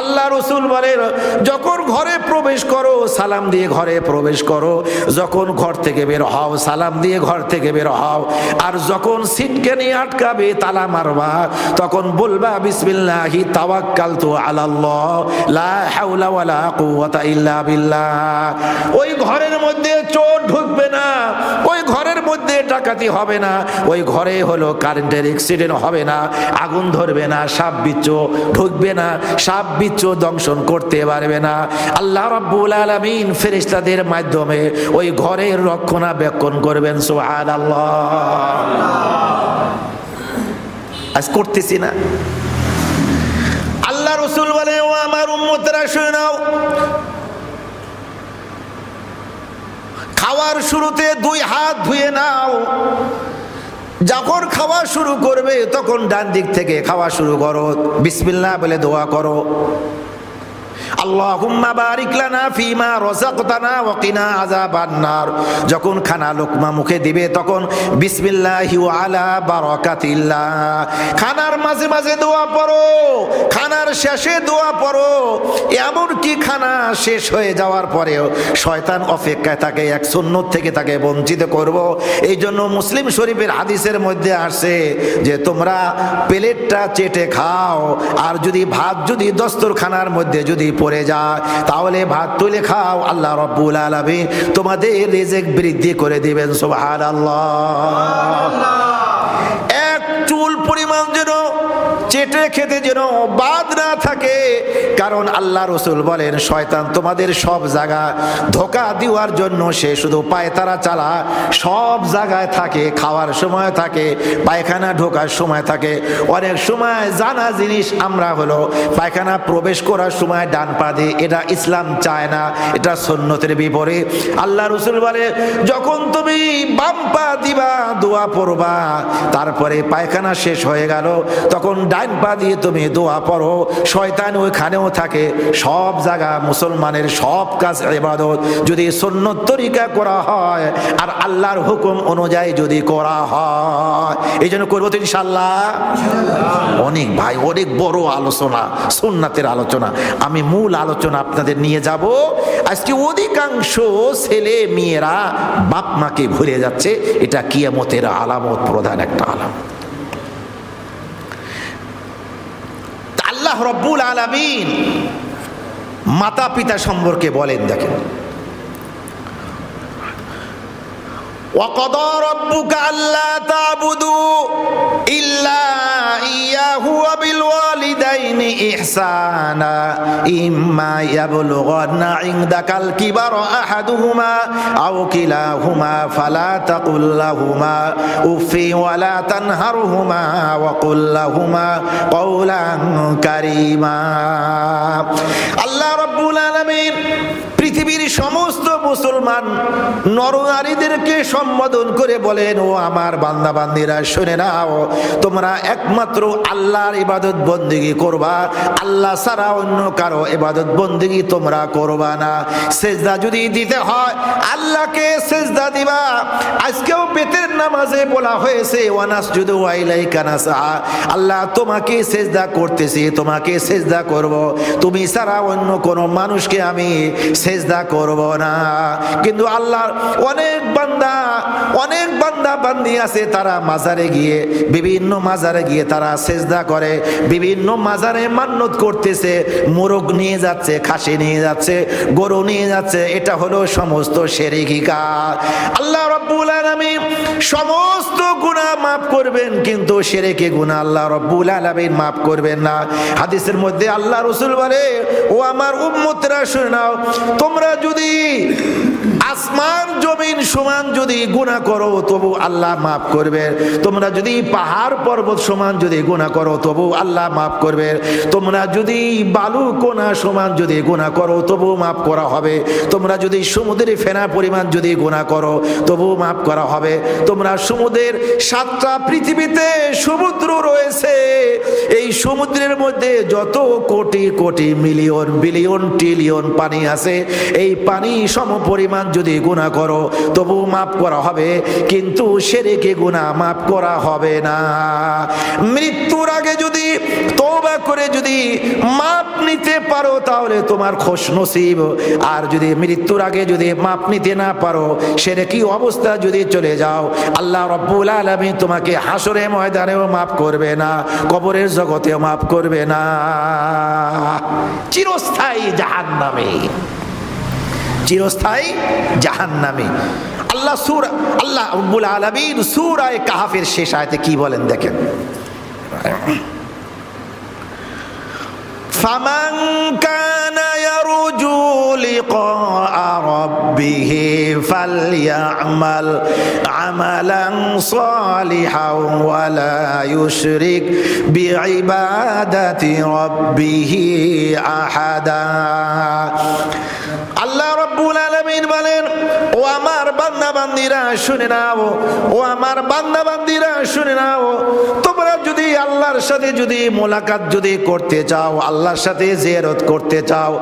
আল্লাহ রসুল বলেন, যখন ঘরে প্রবেশ করো সালাম দিয়ে ঘরে প্রবেশ করো, যখন ঘর থেকে বের হও সালাম দিয়ে ঘর থেকে বের হও, আর যখন সিটকে নিয়ে আটকাবে তালা মারবা, তখন বলবা বিসমিল্লাহি তাওয়াক্কালতু আলাল্লাহ লা হাওলা ওয়ালা কুওয়াতা ইল্লা বিল্লাহ। ওই ঘরের মধ্যে চোর ঢুকবে না, ওই ঘরের মধ্যে ডাকাতি হবে না, ওই ঘরে হলো কারেন্টের অ্যাক্সিডেন্ট হবে না, আগুন ধরবে না, সাপ বিচ্ছু ঢুকবে না, সাপ বিচ্ছু দংশন করতে পারবে না। আল্লাহ রাব্বুল আলামিন ফেরেশতাদের মাধ্যমে ওই ঘরের রক্ষণাবেক্ষণ করবেন। সুবহানাল্লাহ। আজ করতেছি না? আল্লাহ রাসূল বলে, ও আমার উম্মতেরা শুনে নাও, খাওয়ার শুরুতে 2 হাত ধুয়ে নাও। যখন খাওয়া শুরু করবে তখন ডান দিক থেকে খাওয়া শুরু করো, বিসমিল্লাহ বলে দোয়া করো, আল্লাহুম্মা বারিক লানা ফিমা রাযাকতানা ওয়া কিনা আযাবান নার। যখন খানা লোকমা মুখে দিবে তখন বিসমিল্লাহি ওয়া আলা বারাকাতিল্লাহ। খানার মাঝে মাঝে দোয়া পড়ো, খানার শেষে দোয়া পড়ো। এমন কি খানা শেষ হয়ে যাওয়ার পরেও শয়তান অপেক্ষায় থাকে এক সুন্নত থেকে তাকে বঞ্চিত করব। এই জন্য মুসলিম শরীফের হাদিসের মধ্যে আসে যে তোমরা প্লেটটা চেটে খাও, আর যদি ভাত যদি দস্তরখানার মধ্যে যদি পড়ে যায় তাহলে ভাত তুলে খাও, আল্লাহ রাব্বুল আলামিন তোমাদের রিজিক বৃদ্ধি করে দিবেন। সুবহানাল্লাহ। এক চুল পরিমাণ যেন চেটে খেতে যেন বাদ না থাকে, কারণ আল্লাহ রসুল বলেন শয়তান তোমাদের সব জায়গা ধোঁকা দেওয়ার জন্য সে শুধু পায়তারা চালা, সব জায়গায় থাকে, খাওয়ার সময় থাকে, পায়খানা ঢোকার সময় থাকে। অনেক সময় জানা জিনিস আমরা হলো পায়খানা প্রবেশ করার সময় ডান পা দিই, এটা ইসলাম চায় না, এটা সুন্নতের বিপরীত। আল্লাহ রসুল বলে যখন তুমি বাম পা দিবা দোয়া পড়বা, তারপরে পায়খানা শেষ হয়ে গেল তখন ডান পা দিয়ে তুমি দোয়া পড়ো, শয়তান ওইখানেও থাকে। সব জায়গা মুসলমানের সব কাজ ইবাদত যদি সুন্নত তরিকা করা হয় আর আল্লাহর হুকুম অনুযায়ী যদি করা হয়, এই জন্য করবো তো ইনশাআল্লাহ। অনেক ভাই, অনেক বড় আলোচনা, সুন্নাতের আলোচনা। আমি মূল আলোচনা আপনাদের নিয়ে যাব। আজকে অধিকাংশ ছেলে মেয়েরা বাপ মাকে ভুলে যাচ্ছে, এটা কিয়ামতের আলামত, প্রধান একটা আলামত। আল্লাহ রব্বুল আলামিন মাতা পিতা সম্পর্কে বলেন, দেখেন, وَقَضَى رَبُّكَ أَلَّا تَعْبُدُوا إِلَّا إِيَّاهُ وَبِالْوَالِدَيْنِ إِحْسَانًا إِمَّا يَبْلُغَنَّ عِندَكَ الْكِبَرَ أَحَدُهُمَا أَوْ كِلَاهُمَا فَلَا تَقُل لَّهُمَا أُفٍّ وَلَا تَنْهَرْهُمَا وَقُل لَّهُمَا قَوْلًا كَرِيمًا। আল্লাহ রাব্বুল আলামিন পৃথিবীর সমস্ত মুসলমান নরনারীদেরকে সম্বোধন করে বলেন, ও আমার বান্দা বান্দীরা শুনে নাও, তোমরা একমাত্র আল্লাহর ইবাদত বন্দেগী করবা, আল্লাহ ছাড়া অন্য কারো ইবাদত বন্দেগী তোমরা করবা না। সেজদা যদি দিতে হয় আল্লাহকে সেজদা দিবা। আজকেও বেতের নামাজে বলা হয়েছে ওয়ানাসজুদু ওয়া ইলাইকা নাসআ, আল্লাহ তোমাকে সেজদা করতেছি, তোমাকে সেজদা করব, তুমি ছাড়া অন্য কোন মানুষকে আমি সেজদা করব না। কিন্তু আল্লাহর অনেক বান্দা বান্দি আছে, তারা মাজারে গিয়ে, বিভিন্ন মাজারে গিয়ে তারা সেজদা করে, বিভিন্ন মাজারে মান্নত করতেছে, মোরগ নিয়ে যাচ্ছে, খাসি নিয়ে যাচ্ছে, গরু নিয়ে যাচ্ছে। এটা হলো সমস্ত শিরকি কাজ। আল্লাহ রাব্বুল আলামিন সমস্ত গুনাহ মাফ করবেন, কিন্তু শিরকি গুনাহ আল্লাহ রাব্বুল আলামিন মাফ করবেন না। হাদিসের মধ্যে আল্লাহ রাসূল বলে, ও আমার উম্মতরা শুনে নাও, তোমরা যদি আসমান জমিন সমান যদি গুনাহ করো তবু আল্লাহ মাফ করবে। তোমরা যদি পাহাড় পর্বত সমান যদি গুনাহ করো তবু আল্লাহ মাফ করবে। তোমরা যদি বালু কোনা সমান যদি গুনাহ করো তবু মাফ করা হবে। তোমরা যদি সমুদ্রের ফেনা পরিমাণ যদি গুনাহ করো তবু মাফ করা হবে। তোমরা সমুদ্রের 7টা পৃথিবীতে সমুদ্র রয়েছে, এই সমুদ্রের মধ্যে যত crore crore million billion trillion পানি আছে, এই পানি সম পরিমাণ যদি গুনাহ করো তবু মাফ করা হবে, কিন্তু শিরকি গুনাহ মাফ করা হবে না। মৃত্যুর আগে যদি তওবা করে যদি মাপ নিতে পারো তাহলে তোমার খুশনসিব, আর যদি মৃত্যুর আগে যদি মাপ নিতে না পারো, শিরকি অবস্থা যদি চলে যাও, আল্লাহ রাব্বুল আলামিন তোমাকে হাসরে ময়দানেও মাফ করবে না, কবরের জগতেও মাফ করবে না, চিরস্থায়ী জাহান্নামে, চিরস্থায়ী জাহান্নামে। আল্লাহ রাব্বুল আলামিন সূরা কাহফের শেষ আয়াতে কি বলেন, দেখেন, ফামান কানা ইয়ারজু লিকা রাব্বিহি ফালইআমাল আমালান সালিহান ওয়া লা ইউশরিক বিইবাদাতি রাব্বিহি আহাদা। আল্লাহ রাব্বুল আলামিন বলেন, ও আমার বান্দা বান্দীরা শুনে নাও, ও আমার বান্দা বান্দীরা শুনে নাও, তোমরা যদি আল্লাহর সাথে যদি মোলাকাত যদি করতে চাও, আল্লাহর সাথে জিয়ারত করতে চাও,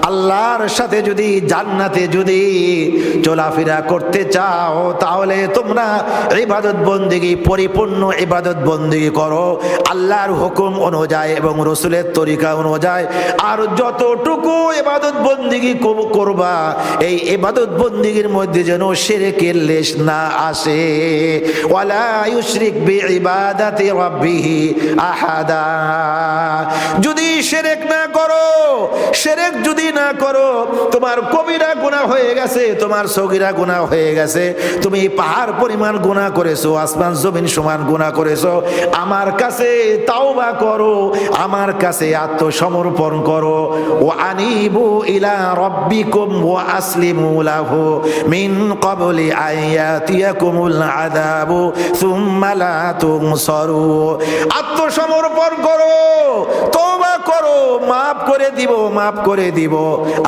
আল্লাহর সাথে যদি জান্নাতে যদি চলাফেরা করতে চাও, তাহলে তোমরা ইবাদত বন্দেগী, পরিপূর্ণ ইবাদত বন্দেগী করো আল্লাহর হুকুম অনুযায়ী এবং রাসূলের তরিকা অনুযায়ী। আর যতটুকু ইবাদত বন্দেগী করবা, এই ইবাদত বন্দেগীর মধ্যে যেন শিরকের লেশ না আসে। ওয়ালা ইউশরিক বিইবাদাতি রাব্বিহি আহাদা। যদি শিরক না করো, শিরক যদি না করো, তোমার কবিরা গুনাহ হয়ে গেছে, তোমার সগীরা গুনাহ হয়ে গেছে, তুমি পাহাড় পরিমাণ গুনাহ করেছো, আসমান জমিন সমান গুনাহ করেছো, আমার কাছে তাওবা করো, আমার কাছে আত্মসমর্পণ করো। ওয়া আনিবু ইলা রাব্বিকুম ওয়া আসলিমু লাহু মিন ক্বাবলি আয়াতিয়াকুমুল আযাবু সুম্মা লা তুনসারু। আত্মসমর্পণ করো, তওবা করো, মাফ করে দিব, মাফ করে দিব,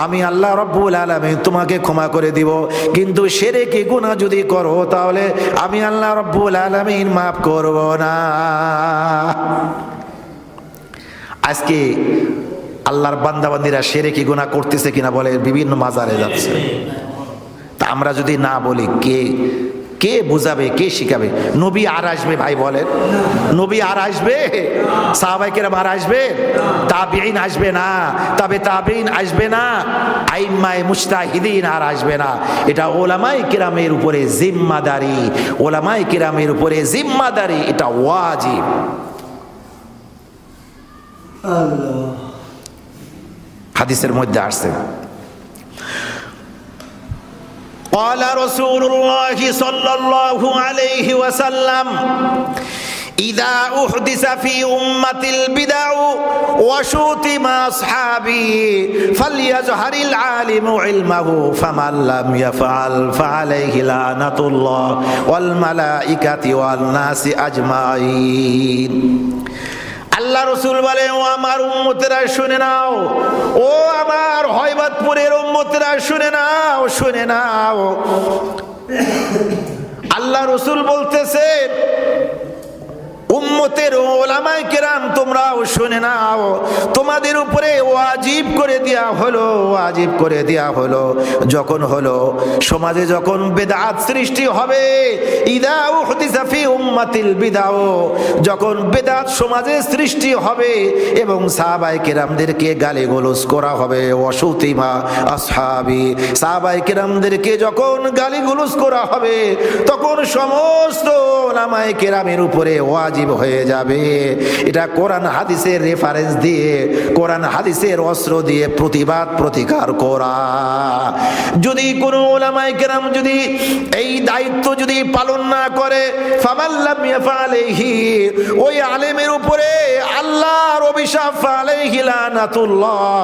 আমি আল্লাহ রাব্বুল আলামিন তোমাকে ক্ষমা করে দিব। কিন্তু শিরকি গুনাহ যদি করো তাহলে আমি আল্লাহ রাব্বুল আলামিন মাফ করব না। আজকে আল্লাহর বান্দাবান্দিরা শিরকি গুনাহ করতেছে কিনা বলে বিভিন্ন মাজারে যাচ্ছে। তা আমরা যদি না বলি কে বুঝাবে, কে শিখাবে? নবী আর আসবে ভাই বলেন? নবী আর আসবে? সাহাবায়ে কেরাম আর আসবে? তাবিঈন আসবে না, তবে তাবিঈন আসবে না, আইম্মায়ে মুজতাহিদিন আর আসবে না। এটা উলামায়ে কেরামের উপরে জিম্মাদারি, উলামায়ে কেরামের উপরে জিম্মাদারি, এটা ওয়াজিব। আল্লাহ হাদিসের মধ্যে আসছে, قال رسول الله صلى الله عليه وسلم إذا أحدث في أمة البدع وشتم أصحابه فليجهر العالم علمه فمن لم يفعل فعليه لعنة الله والملائكة والناس أجمعين। আল্লাহ রসুল বলে, ও আমার উম্মতেরা শুনে নাও, ও আমার হয়বতপুরের উম্মতেরা শুনে নাও, শুনে নাও। আল্লাহ রসুল বলতেছেন, উম্মতের উলামায়ে কেরাম তোমরাও শুনে নাও, তোমাদের উপরে ওয়াজিব করে দেয়া হলো, ওয়াজিব করে দেয়া হলো, যখন হলো সমাজে যখন বিদআত সৃষ্টি হবে, ইদা উহদিসা ফি উম্মাতিল বিদআ, যখন বিদআত সমাজে সৃষ্টি হবে এবং সাহাবায়ে কেরামদেরকে গালিগালাজ করা হবে, ওয়াশুতিমা আসহাবি, সাহাবায়ে কেরামদেরকে যখন গালিগালাজ করা হবে তখন সমস্ত উলামায়ে কেরামের উপরে ওয়াজিব হয়ে যাবে। এটা কোরআন হাদিসের রেফারেন্স দিয়ে, কোরআন হাদিসের অস্ত্র দিয়ে প্রতিবাদ প্রতিকার করা। যদি কোনো উলামায়ে কেরাম যদি এই দায়িত্ব যদি পালন না করে, ফামাল্লাম ইয়াফালিহি, ওই আলেমের উপরে আল্লাহর অভিশাপ, ফালাইহি লানাতুল্লাহ,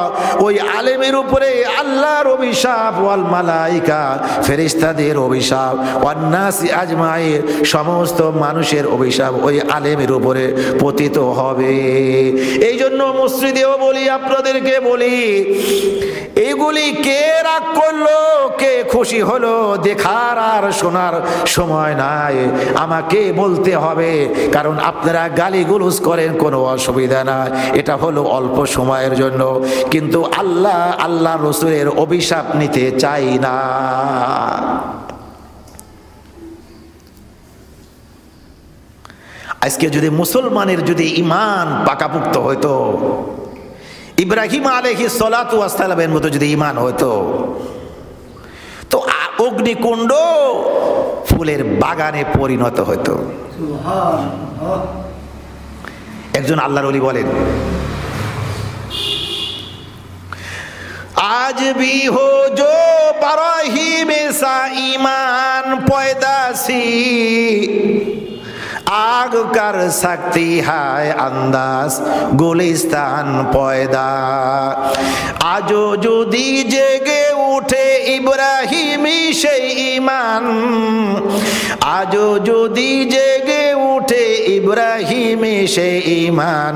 ওই আলেমের উপরে আল্লাহর অভিশাপ, ওয়াল মালাইকা, ফেরেশতাদের অভিশাপ, ওয়ান নাসি আজমাইন, সমস্ত মানুষের অভিশাপ ওই আলেমের উপরে পতিত হবে। এই জন্য মসজিদেও বলি, আপনাদেরকে বলি, এগুলি কে রাগ করলো, কে খুশি হলো দেখার আর শোনার সময় নাই, আমাকে বলতে হবে। কারণ আপনারা গালিগালাজ করেন, কোনো অসুবিধা নাই, এটা হলো অল্প সময়ের জন্য, কিন্তু আল্লাহ রাসূলের অভিশাপ নিতে চাই না। আজকে যদি মুসলমানের যদি ঈমান পাকাপোক্ত হইতো, ইব্রাহিম আলাইহিস সালাতু ওয়াস সালামের মতো যদি ঈমান হইতো, তো অগ্নিকুণ্ড ফুলের বাগানে পরিণত হইতো। একজন আল্লাহর ওলি বলেন, आज भी हो जो इब्राहीम सा ईमान पैदा सी, आग कर सकती है अंदाज गुलिस्तान पैदा। आजो যদি জেগে উঠে ইব্রাহিমী সেই ঈমান, আজো যদি জেগে উঠে ইব্রাহিমী সেই ঈমান,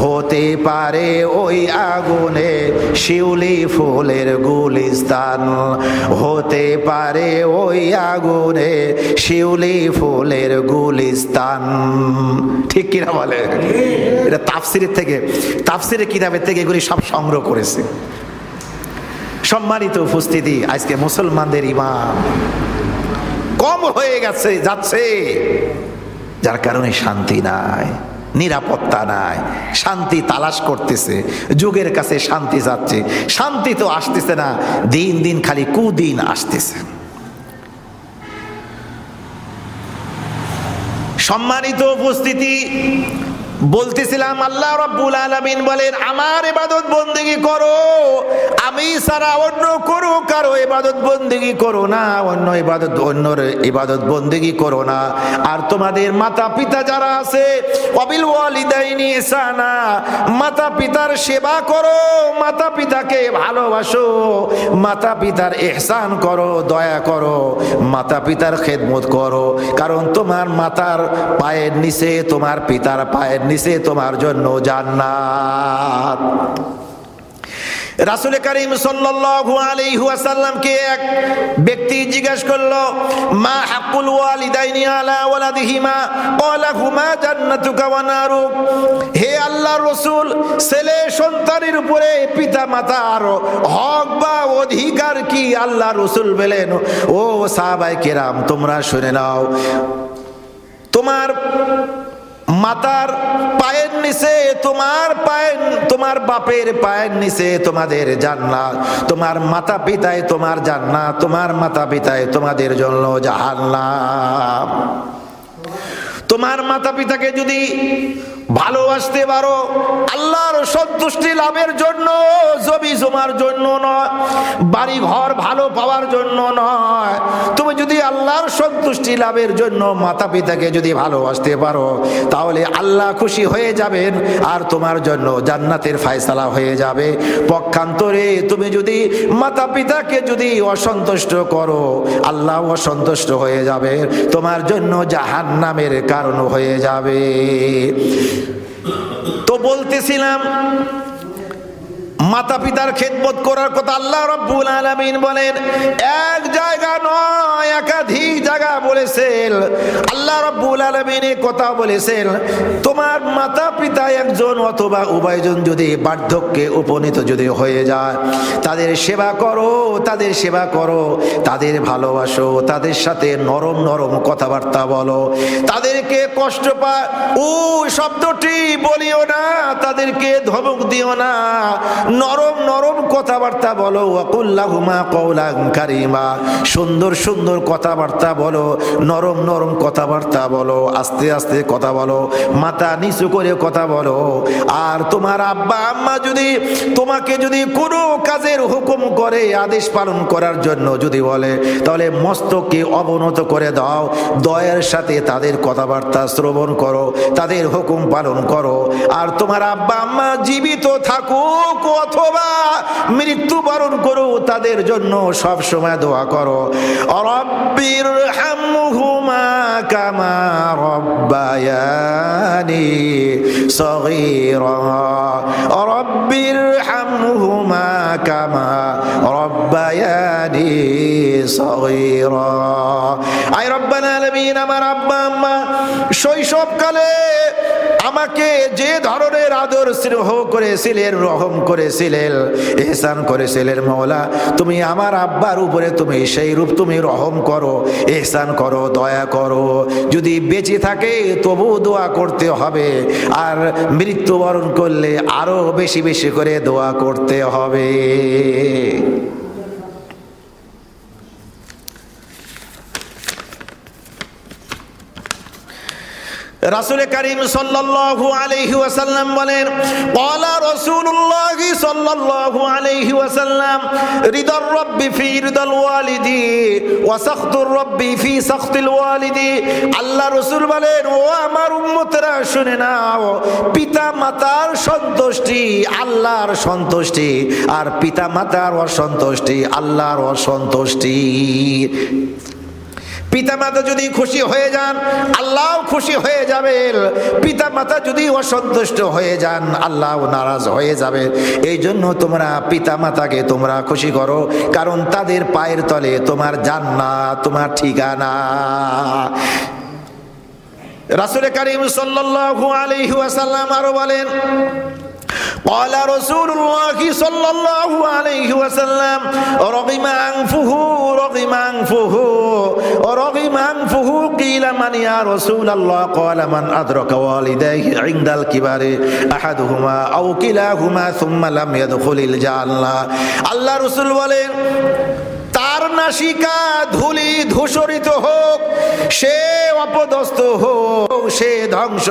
হতে পারে ওই আগুনে শিউলি ফুলের গুলিস্তান, হতে পারে ওই আগুনে শিউলি ফুলের গুলিস্তান। ঠিক কিনা বলে? এটা তাফসিরের থেকে, তাফসিরের কিতাবের থেকে এগুলি সব সংগ্রহ করেছে। সম্মানিত উপস্থিতি, আজকে মুসলমানদের ঈমান কম হয়ে গেছে, যাচ্ছে, যার কারণে শান্তি নাই, নিরাপত্তা নাই, শান্তি তালাশ করতেছে, যুগের কাছে শান্তি যাচ্ছে, শান্তি তো আসতেছে না, দিন দিন খালি কুদিন আসতেছে। সম্মানিত উপস্থিতি, বলতেছিলাম আল্লাহ রাব্বুল আলামিন বলেন, আমার ইবাদত বন্দেগী করো, আমি ছাড়া অন্য করো কারো ইবাদত বন্দেগী করো না, অন্যর ইবাদত বন্দেগী করো না। আর তোমাদের মাতা পিতা যারা আছে, ওয়াবিল ওয়ালিদাইনি ইহসানা, মাতা পিতার সেবা করো, মাতা পিতাকে ভালোবাসো, মাতা পিতার ইহসান করো, দয়া করো, মাতা পিতার খেদমত করো। কারণ তোমার মাতার পায়ের নিচে, তোমার পিতার পায়ের নিচে তোমার জন্য জান্নাত। রাসূল করিম সাল্লাল্লাহু আলাইহি ওয়াসাল্লামকে এক ব্যক্তি জিজ্ঞাসা করলো, মা হাক্কুল ওয়ালিদাইনি আলা ওয়ালাদিহিমা? ক্বালা হুমা জান্নাতুকা ওয়া নারুক। হে আল্লাহর রাসূল, ছেলে সন্তানের উপরে পিতা মাতার হক বা অধিকার কি? আল্লাহর রাসূল বলেন, ও সাহাবায়ে কেরাম, তোমরা শুনে নাও, তোমার মাতার পায়ের নিচে তোমার বাপের পায়ের নিচে তোমাদের জান্নাত, তোমার মাতা পিতায় তোমার জান্নাত, তোমার মাতা পিতায় তোমাদের জন্য জাহান্নাম। তোমার মাতা পিতাকে যদি ভালোবাসতে পারো আল্লাহর সন্তুষ্টি লাভের জন্য, জমি জমার জন্য নয়, বাড়ি ঘর ভালো পাওয়ার জন্য নয়, তুমি যদি আল্লাহর সন্তুষ্টি লাভের জন্য মাতা পিতাকে যদি ভালোবাসতে পারো, তাহলে আল্লাহ খুশি হয়ে যাবেন আর তোমার জন্য জান্নাতের ফয়সালা হয়ে যাবে। পক্ষান্তরে তুমি যদি মাতা পিতাকে যদি অসন্তুষ্ট করো, আল্লাহ অসন্তুষ্ট হয়ে যাবে, তোমার জন্য জাহান্নামের কারণ হয়ে যাবে। তো বলতেছিলাম, মাতা পিতার খেদমত করার কথা আল্লাহ রাব্বুল আলামিন বলেন, এক জায়গা নয় একাধিক জায়গা বলেছেন। আল্লাহ রাব্বুল আলামিন এই কথা বলেছেন, তোমার মাতা পিতা একজন অথবা উভয়জন যদি বার্ধক্যে উপনীত যদি হয়ে যায়, তাদের সেবা করো, তাদের সেবা করো, তাদের ভালোবাসো, তাদের সাথে নরম নরম কথাবার্তা বলো, তাদেরকে কষ্ট পায় ও শব্দটি বলিও না, তাদেরকে ধমক দিও না, নরম নরম কথাবার্তা বলো। ওয়াকুল্লাহুমা কওলান কারীমা, সুন্দর সুন্দর কথাবার্তা বলো, নরম নরম কথাবার্তা বলো, আস্তে আস্তে কথা বলো, মাথা নিচু করে কথা বলো। আর তোমার আব্বা আম্মা যদি তোমাকে যদি কোনো কাজের হুকুম করে, আদেশ পালন করার জন্য যদি বলে, তাহলে মস্তককে অবনত করে দাও, দয়ের সাথে তাদের কথাবার্তা শ্রবণ করো, তাদের হুকুম পালন করো। আর তোমার আব্বা আম্মা জীবিত থাকুক অথবা মৃত্যুবরণ করো, তাদের জন্য সব সময় দোয়া করো, রব্বির হামহুমা কামা রব্বায়ানি সগীরা, রব্বির হামহুমা কামা রব্বায়ানি সগীরা। আয় রব্বাল আলামিন, আমার আব্বা আম্মা শৈশবকালে আমাকে যে ধরনের আদর স্নেহ করেছিলেন, রহম করেছিলেন, ইহসান করেছিলেন, মওলা তুমি আমার আব্বার উপরে তুমি সেই রূপ তুমি রহম করো, ইহসান করো, দয়া করো। যদি বেঁচে থাকে তবু দোয়া করতে হবে, আর মৃত্যুবরণ করলে আরো বেশি বেশি করে দোয়া করতে হবে। রাসূল করিম সাল্লাল্লাহু আলাইহি ওয়াসাল্লাম বলেন, ক্বালা রাসূলুল্লাহ সাল্লাল্লাহু আলাইহি ওয়াসাল্লাম, রিদার রাব্বি ফি রিদাল ওয়ালিদি ওয়া সাখতুর রাব্বি ফি সাখতিল ওয়ালিদি। আল্লাহ রাসূল বলেন, ও আমার উম্মতরা শুনে নাও, পিতা মাতার সন্তুষ্টি আল্লাহর সন্তুষ্টি, আর পিতা মাতার অসন্তুষ্টি আল্লাহর অসন্তুষ্টি। পিতা মাতা যদি খুশি হয়ে যান আল্লাহ খুশি হয়ে যাবেন, পিতা মাতা যদি অসন্তুষ্ট হয়ে যান আল্লাহ নারাজ হয়ে যাবে। এই জন্য তোমরা পিতা মাতাকে তোমরা খুশি করো, কারণ তাদের পায়ের তলে তোমার জান্নাত, তোমার ঠিকানা। রাসূল করিম সাল্লাল্লাহু আলাইহি ওয়াসাল্লাম আরো বলেন, قال رسول الله صلى الله عليه وسلم رغم أنفه رغم أنفه رغم أنفه قيل من يا رسول الله قال من أدرك والديه عند الكبر أحدهما أو كلاهما ثم لم يدخل الجنة। আল্লাহ রাসূল বলেন, তার নাসিকা ধুলি ধূসরিত হোক, সে অপদস্থ হোক, সে ধ্বংস।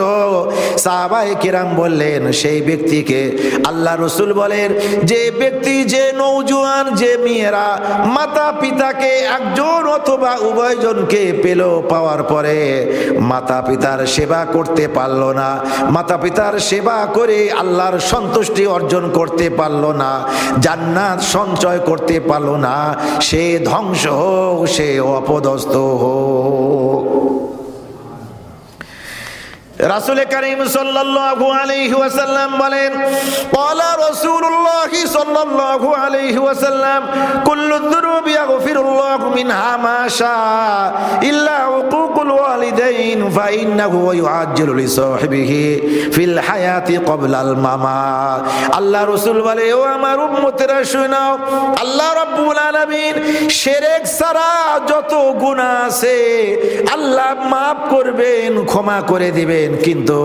সাহাবায়ে কিরাম বললেন, সেই ব্যক্তিকে আল্লাহ রাসূল বলেন, যে ব্যক্তি, যে নওজোয়ান, যে মেয়েরা মাতা পিতাকে একজন অথবা উভয়জনকে পেল, পাওয়ার পরে মাতা পিতার সেবা করতে পারল না, মাতা পিতার সেবা করে আল্লাহর সন্তুষ্টি অর্জন করতে পারল না, জান্নাত সঞ্চয় করতে পারল না, সে ধ্বংস হোক, সে অপদস্থ হোক। রাসূল করিম সাল্লাল্লাহু আলাইহি ওয়াসাল্লাম বলেন, ক্বালা রাসূলুল্লাহ সাল্লাল্লাহু আলাইহি ওয়াসাল্লাম, কুল্লু যুনুবি ইয়াগফিরুল্লাহু মিনহা মা শাআ ইল্লা উকুকুল ওয়ালিদাইন ফা ইন্নাহু ইউআজ্জিলু লিসাহিবিহি ফিল হায়াতি ক্বাবলাল মামাত। আল্লাহ রাসূল বলে, ও আমার উম্মতেরা শুনো, আল্লাহ রাব্বুল আলামিন শিরক ছাড়া যত গুনাহ আছে আল্লাহ maaf করবেন, ক্ষমা করে দিবেন। কিন্তু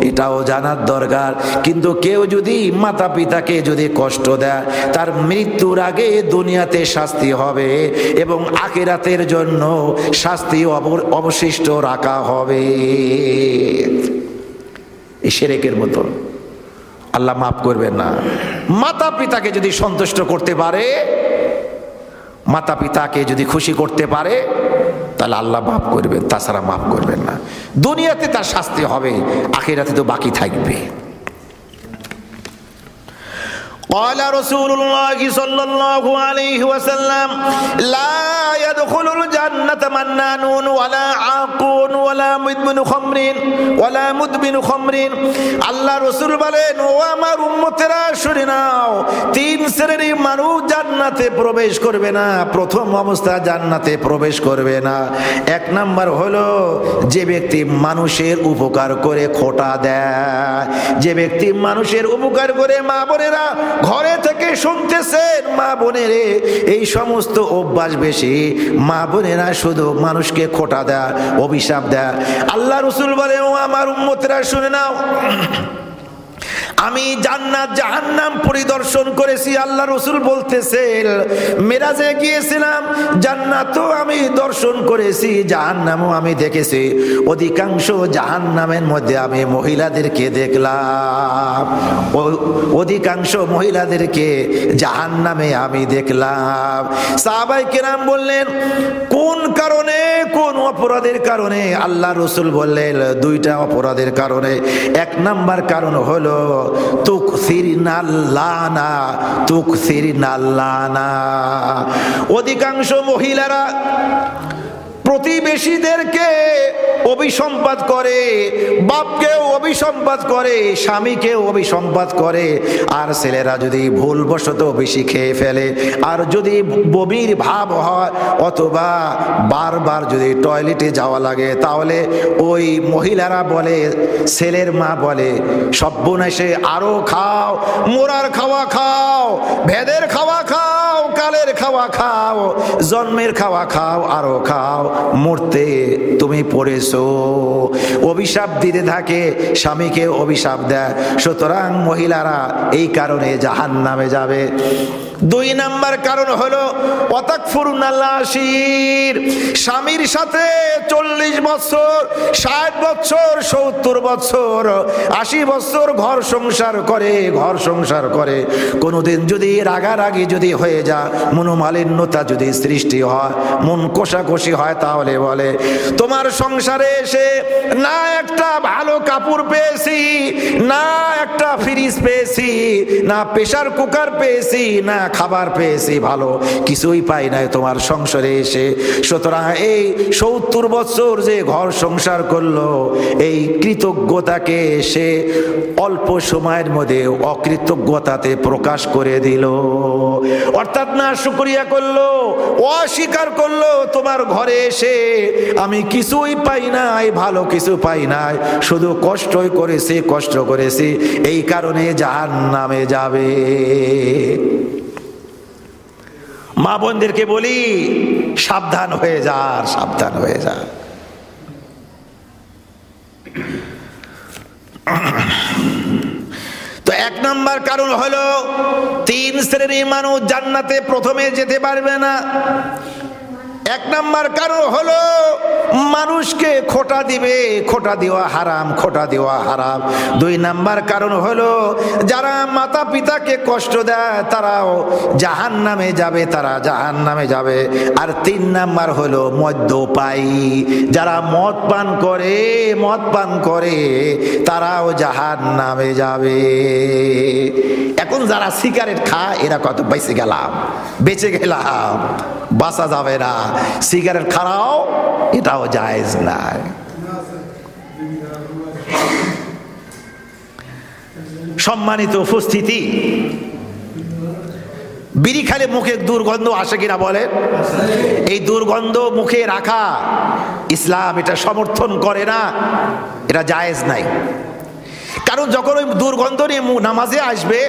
এটাও জানার দরকার, কিন্তু কেউ যদি মাতা পিতাকে যদি কষ্ট দেয় তার মৃত্যুর আগে দুনিয়াতে শাস্তি হবে এবং আখিরাতের জন্য শাস্তি অবশিষ্ট রাখা হবে। এই শিরকের মতো আল্লাহ মাফ করবেন না। মাতা পিতাকে যদি সন্তুষ্ট করতে পারে, মাতা পিতাকে যদি খুশি করতে পারে তাহলে আল্লাহ মাফ করবেন, তাছাড়া মাফ করবেন না। দুনিয়াতে তার শাস্তি হবে, আখিরাতে তো বাকি থাকবে। قال رسول الله صلى الله عليه وسلم لا يدخل الجنة منان ولا عاقون ولا مدمن خمر ولا مدمن خمر। আল্লাহ রাসূল বলেন, ও আমার উম্মতেরা শুনে নাও, তিন শ্রেণীর মানুষ জান্নাতে প্রবেশ করবে না, প্রথম অবস্থা জান্নাতে প্রবেশ করবে না। এক নাম্বার হলো যে ব্যক্তি মানুষের উপকার করে খোটা দেয়, যে ব্যক্তি মানুষের উপকার করে। মা বোনেরা ঘরে থেকে শুনতেছেন, মা বোনেরে এই সমস্ত অভ্যাস বেশি, মা বোনেরা শুধু মানুষকে খোটা দেয়, অভিশাপ দেয়। আল্লাহ রাসূল বলে, ও আমার উম্মতেরা শুনে নাও, আমি জান্নাত জাহান্নাম পরিদর্শন করেছি। আল্লাহ রাসূল বলতেছেন, মেরাজে গিয়েছিলাম, জান্নাতও আমি দর্শন করেছি, জাহান্নামও আমি দেখেছি। অধিকাংশ জাহান্নামের মধ্যে আমি মহিলাদেরকে দেখলাম, অধিকাংশ মহিলাদেরকে জাহান্নামে আমি দেখলাম। সাহাবায়ে কেরাম বললেন, কোন কারণে, কোন অপরাধের কারণে? আল্লাহ রাসূল বললেন, দুইটা অপরাধের কারণে। এক নাম্বার কারণ হলো অধিকাংশ মহিলারা প্রতিবেশীদেরকে অভিসম্পাদ করে, বাপকেও অভিসম্পাদ করে, স্বামীকেও অভিসম্পাদ করে। আর ছেলেরা যদি ভুলবশত বেশি খেয়ে ফেলে, আর যদি বমির ভাব হয় অথবা বারবার যদি টয়লেটে যাওয়া লাগে, তাহলে ওই মহিলারা বলে, ছেলের মা বলে, সর্বনাশে আরো খাও, মোরার খাওয়া খাও, ভেদের খাওয়া খাও, কালের খাওয়া খাও, জন্মের খাওয়া খাও, আরো খাও, মরতে তুমি পড়েছো। অভিশাপ দিতে থাকে, স্বামীকে অভিশাপ দেয়। সুতরাং মহিলারা এই কারণে জাহান্নামে যাবে। দুই নাম্বার কারণ হলো ওয়াতাকফুরুনাল আশির, স্বামীর সাথে 40 বছর, 60 বছর, 70 বছর, 80 বছর ঘর সংসার করে, কোনোদিন যদি রাগারাগি যদি হয়ে যায়, মনোমালিন্যতা যদি সৃষ্টি হয়, মন কষাকষি হয়, তাহলে বলে, তোমার সংসারে এসে না একটা ভালো কাপড় পেয়েছি, না একটা ফ্রিজ পেয়েছি, না প্রেসার কুকার পেয়েছি, না খাবার পেয়েছি, ভালো কিছুই পাই নাই তোমার সংসারে এসে। সুতরাং এই 70 বছর যে ঘর সংসার করলো, এই কৃতজ্ঞতাকে সে অল্প সময়ের মধ্যে অকৃতজ্ঞতাতে প্রকাশ করে দিল। অর্থাৎ না শুকরিয়া করলো, অস্বীকার করলো, তোমার ঘরে এসে আমি কিছুই পাই নাই, ভালো কিছু পাই নাই, শুধু কষ্ট করেছি, এই কারণে জাহান্নামে যাবে। মা বোনদেরকে বলি, সাবধান হয়ে যা, সাবধান হয়ে যা। তো এক নম্বর কারণ হলো, তিন শ্রেণীর মানুষ জান্নাতে প্রথমে যেতে পারবে না। এক নাম্বার কারণ হলো মানুষকে খোটা দিবে, খোটা দেওয়া হারাম। দুই নাম্বার কারণ হলো যারা মাতা পিতাকে কষ্ট দেয় তারাও জাহান্নামে যাবে, আর তিন নাম্বার হলো মদ্যপায়ী, যারা মদ পান করে তারাও জাহান্নামে যাবে। এখন যারা সিগারেট খায় এরা কত বেঁচে গেলাম, বাঁচা যাবে না। সিগারেট খাওয়াও এটাও জায়েজ নাই। সম্মানিত উপস্থিতি, বিড়ি খেলে মুখে দুর্গন্ধ আসে কিনা বলেন? এই দুর্গন্ধ মুখে রাখা ইসলাম এটা সমর্থন করে না, এটা জায়েজ নাই। কারণ যখন ওই দুর্গন্ধ নিয়ে নামাজে আসবে,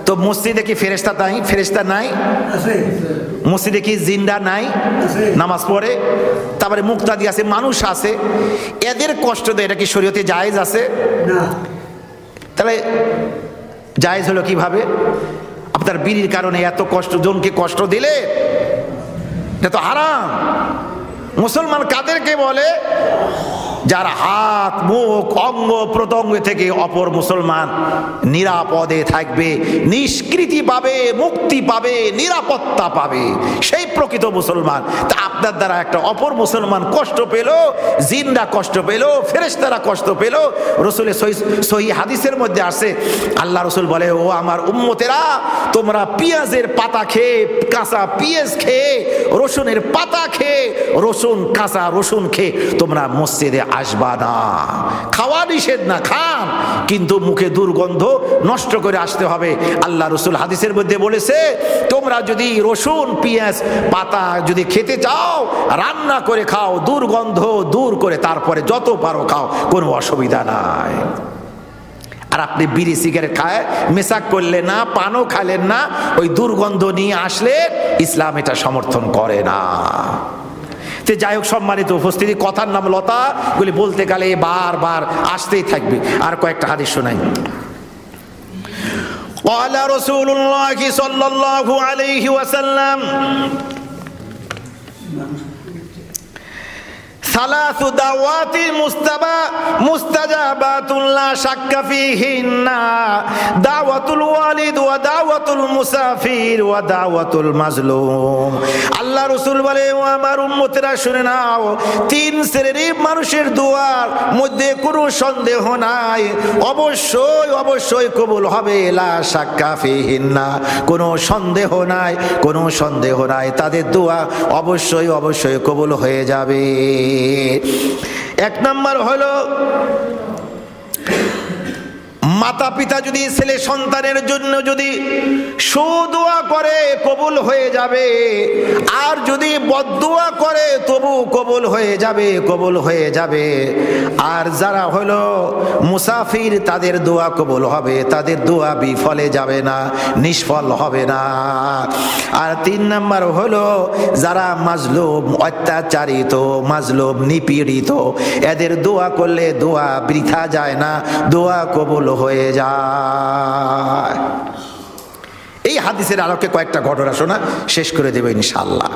তো মসজিদে কি ফেরেশতা নাই? ফেরেশতা নাই। মসজিদে কি জিন্দা নাই? নামাজ পড়ে। তারপরে মুক্তাদি আছে, মানুষ আছে, এদের কষ্ট দেয়, এটা কি শরীয়তে জায়েজ আছে? তাহলে জায়েজ হলো কিভাবে? আপনার বিড়ির কারণে এত কষ্ট, জনকে কষ্ট দিলে এটা তো হারাম। মুসলমান কাদেরকে বলে? যার হাত, মুখ, অঙ্গ প্রত্যঙ্গ থেকে অপর মুসলমান নিরাপদে থাকবে, নিষ্কৃতি পাবে, মুক্তি পাবে, নিরাপত্তা পাবে, সেই প্রকৃত মুসলমান। তা আপনার দ্বারা একটা অপর মুসলমান কষ্ট পেল, জিনরা কষ্ট পেল, ফেরেশতারা কষ্ট পেল। রসুলের সহিহ হাদিসের মধ্যে আসে, আল্লাহ রসুল বলে, ও আমার উম্মতেরা, তোমরা পেঁয়াজের পাতা খেয়ে, কাঁচা পেঁয়াজ খেয়ে, রসুনের পাতা খেয়ে, কাঁচা রসুন খেয়ে তোমরা মসজিদে আসবা না। খাওয়া নিষেধ না, খান, কিন্তু মুখে দুর্গন্ধ নষ্ট করে আসতে হবে। আল্লাহ রসুল হাদিসের মধ্যে বলেছে, তোমরা যদি রসুন, পেঁয়াজ, পাতা যদি খেতে চাও, রান্না করে খাও, দুর্গন্ধ দূর করে তারপরে যত পারো খাও, কোনো অসুবিধা নাই। আর আপনি বিড়ি সিগারেট খায় মেশাক করলেন না, পানও খালেন না, ওই দুর্গন্ধ নিয়ে আসলে ইসলাম এটা সমর্থন করে না। যাই হোক, সম্মানিত উপস্থিতি, কথার নাম লতা, গুলি বলতে গেলে বারবার আসতেই থাকবে। আর কয়েকটা হাদিস শোনাই। قال رسول الله صلى الله عليه وسلم ثلاث دعوات مستجابات لا شك فيهن دعوة الوالد ودعوة المسافر ودعوة المظلوم। আল্লাহ রাসূল বলে, ও আমার উম্মতেরা শুনে নাও, তিন শ্রেণীর মানুষের দুয়ার মধ্যে কোনো সন্দেহ নাই, অবশ্যই অবশ্যই কবুল হবে। লা শাক্কা ফিহিন্না, কোনো সন্দেহ নাই, কোনো সন্দেহ নাই, তাদের দোয়া অবশ্যই অবশ্যই কবুল হয়ে যাবে। এক নম্বর হলো, মাতা পিতা যদি ছেলে সন্তানের জন্য যদি সুদোয়া করে কবুল হয়ে যাবে, আর যদি বদদোয়া করে তবু কবুল হয়ে যাবে, কবুল হয়ে যাবে। আর যারা হলো মুসাফির, তাদের দোয়া কবুল হবে, তাদের দোয়া বিফলে যাবে না, নিষ্ফল হবে না। আর তিন নম্বর হলো, যারা মাজলুম, অত্যাচারিত, মাজলুম, নিপীড়িত, এদের দোয়া করলে দোয়া বৃথা যায় না, দোয়া কবুল হয়ে যায়। এই হাদিসের আলোকে কয়েকটা ঘটনা শোনা, শেষ করে দেব ইনশাআল্লাহ।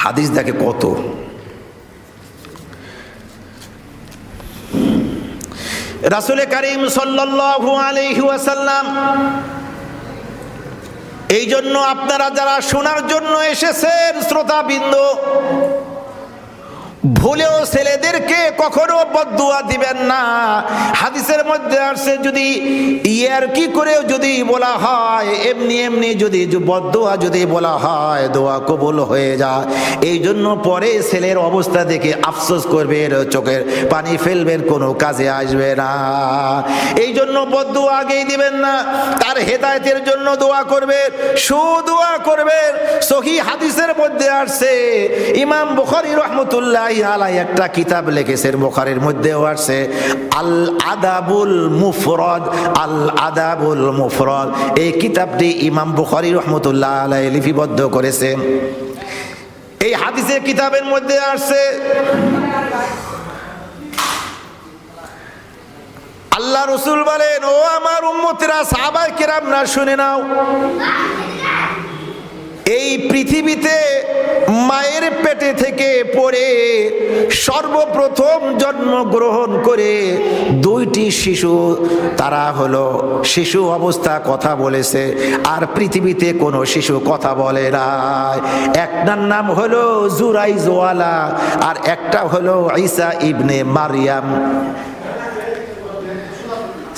হাদিস দেখে কত। রাসূল কারীম সাল্লাল্লাহু আলাইহি ওয়াসাল্লাম, এই জন্য আপনারা যারা শোনার জন্য এসেছেন শ্রোতাবৃন্দ, ভুলেও ছেলেদেরকে কখনো বদদুয়া দিবেন না। হাদিসের মধ্যে আসছে, যদি ইয়ার কি করে যদি বলা হয়, এমনি এমনি যদি বদদুয়া যদি বলা হয়, দোয়া কবুল হয়ে যায়। এই জন্য পরে ছেলের অবস্থা দেখে আফসোস করবেন, চোখের পানি ফেলবেন, কোনো কাজে আসবে না। এই জন্য বদদুয়া আগেই দিবেন না, তার হেদায়েতের জন্য দোয়া করবেন, সুদোয়া করবেন। সহিহ হাদিসের মধ্যে আসছে, ইমাম বুখারী রাহমাতুল্লাহ আলাই একটা কিতাব লিখেছেন, বুখারীর মধ্যেও আছে, আল আদাবুল মুফরাদ, আল আদাবুল মুফরাদ। এই কিতাবটি ইমাম বুখারী রাহমাতুল্লাহ আলাই লিপিবদ্ধ করেছেন। এই হাদিসের কিতাবের মধ্যে আছে, আল্লাহ রাসূল বলেন, ও আমার উম্মতেরা, সাহাবায়ে কেরামরা শুনে নাও, এই পৃথিবীতে মায়ের পেটে থেকে পড়ে সর্বপ্রথম জন্মগ্রহণ করে দুইটি শিশু, তারা হলো শিশু অবস্থা কথা বলেছে, আর পৃথিবীতে কোনো শিশু কথা বলে না। একটার নাম হলো জুরাইজওয়ালা, আর একটা হলো ঈসা ইবনে মারইয়াম।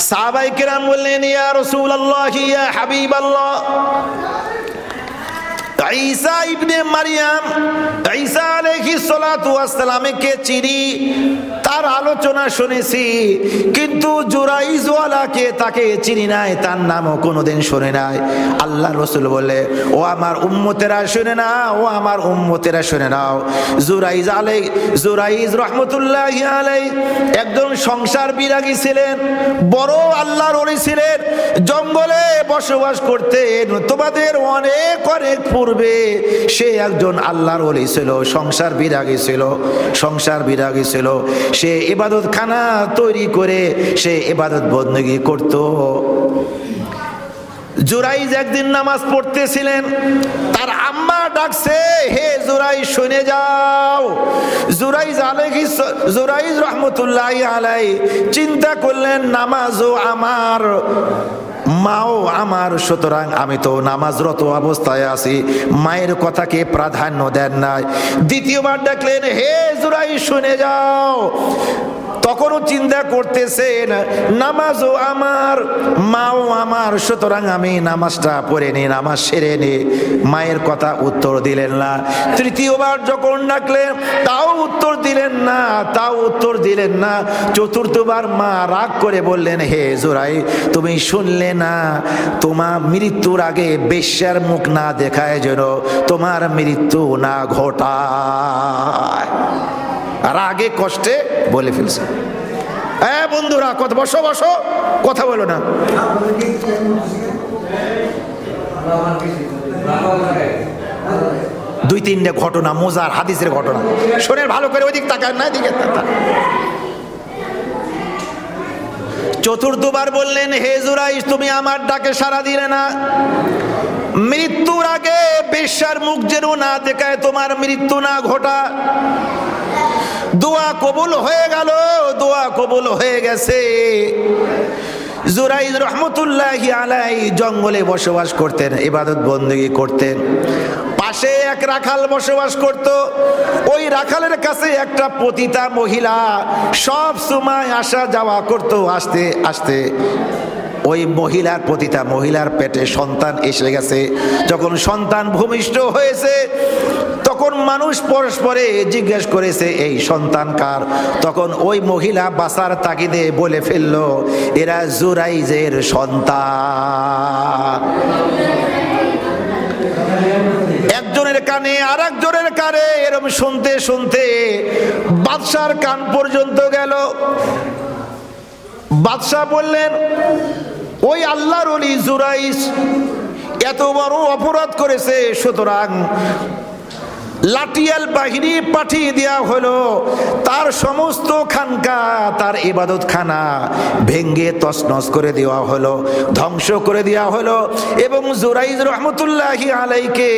সাহাবায়ে কেরাম বললেন, ইয়া রাসূলুল্লাহ, ইয়া হাবিবাল্লাহ, ঈসা ইবনে মারইয়াম, ঈসা আলাইহিস সালাতু ওয়াস সালামকে চিনি, তার আলোচনা শুনেছি, কিন্তু জুরাইজওয়ালাকে তাকে চিনি নাই, তার নামও কোনোদিন শুনে নাই। আল্লাহ রসুল বলে, ও আমার উম্মতেরা শুনে না, ও আমার উম্মতেরা শুনে নাও, জুরাইজ রহমতুল্লাহি আলাইহি একজন সংসার বিরাগী ছিলেন, বড় আল্লাহর ওলি ছিলেন, জঙ্গলে বসবাস করতেন। তোমাদের অনেক অনেক পূর্বে সে একজন আল্লাহর ওলি ছিল, সংসার বিরাগী ছিল, সংসার বিরাগী ছিল। সে ইবাদত খানা তৈরি করে সে ইবাদত বন্দেগী করত। জুরাইজ একদিন নামাজ পড়তেছিলেন, তার আম্মা ডাকছে, হে জুরাইজ শুনে যাও। জুরাইজ রহমতুল্লাহি আলাইহি চিন্তা করলেন, নামাজও আমার, মাও আমার, সুতরাং আমি তো নামাজরত অবস্থায় আছি, মায়ের কথাকে প্রাধান্য দেন নাই। দ্বিতীয়বার ডাকলেন, হে জুরাইজ শুনে যাও। তখনও চিন্তা করতেছেন, নামাজও আমার, মাও আমার, সুতরাং আমি নামাজটা পড়ে নি, নামাজ সেরে নি। মায়ের কথা উত্তর দিলেন না। তৃতীয়বার যখন ডাকলেন, তাও উত্তর দিলেন না, তাও উত্তর দিলেন না। চতুর্থবার মা রাগ করে বললেন, হে জুরাইজ, তুমি শুনলে না, তোমার মৃত্যুর আগে বেশ্যার মুখ না দেখায় যেন তোমার মৃত্যু না ঘটায়। আর আগে কষ্টে বলে ফেলছে। হ্যাঁ বন্ধুরা, বসো বসো, কথা বলো না। দুই তিনটে ঘটনা, মোজার হাদিসের ঘটনা শোনেন ভালো করে, ওইদিক তাকায় না, দিকে তাকান। চতুর্থবার বললেন, হে জুরাইজ, তুমি আমার ডাকে সাড়া দিলে না, মৃত্যুর আগে বেশ্যার মুখ যেন না দেখায় তোমার মৃত্যু না ঘটা। দোয়া কবুল হয়ে গেল, দোয়া কবুল হয়ে গেছে। জুরাইজ রহমতুল্লাহি আলাইহি জঙ্গলে বসবাস করতেন, ইবাদত বন্দেগী করতেন। পাশে এক রাখাল বসবাস করত। ওই রাখালের কাছে একটা পতিতা মহিলা সব সময় আসা যাওয়া করত। আস্তে আস্তে ওই মহিলার, পতিতা মহিলার পেটে সন্তান এসে গেছে। যখন সন্তান ভূমিষ্ঠ হয়েছে, তখন মানুষ পরস্পরে জিজ্ঞেস করেছে, এই সন্তান কার? তখন ওই মহিলা বাঁচার তাগিদে বলে ফেললো, এরা জুরাইজের সন্তান। একজনের কানে আর একজনের কানে এরকম শুনতে শুনতে বাদশার কান পর্যন্ত গেল। বাদশাহ বললেন, ওই আল্লাহর ওলি জুরাইজ এত বড় অপরাধ করেছে, সুতরাং লাঠিয়াল বাহিনী পাঠিয়ে দেওয়া হলো, তার সমস্ত খানকা, তার ইবাদত খানা ভেঙ্গে তছনছ করে দেওয়া হলো, ধ্বংস করে দেওয়া হলো। এবং জুরাইজ রহমতুল্লাহি আলাইহিকে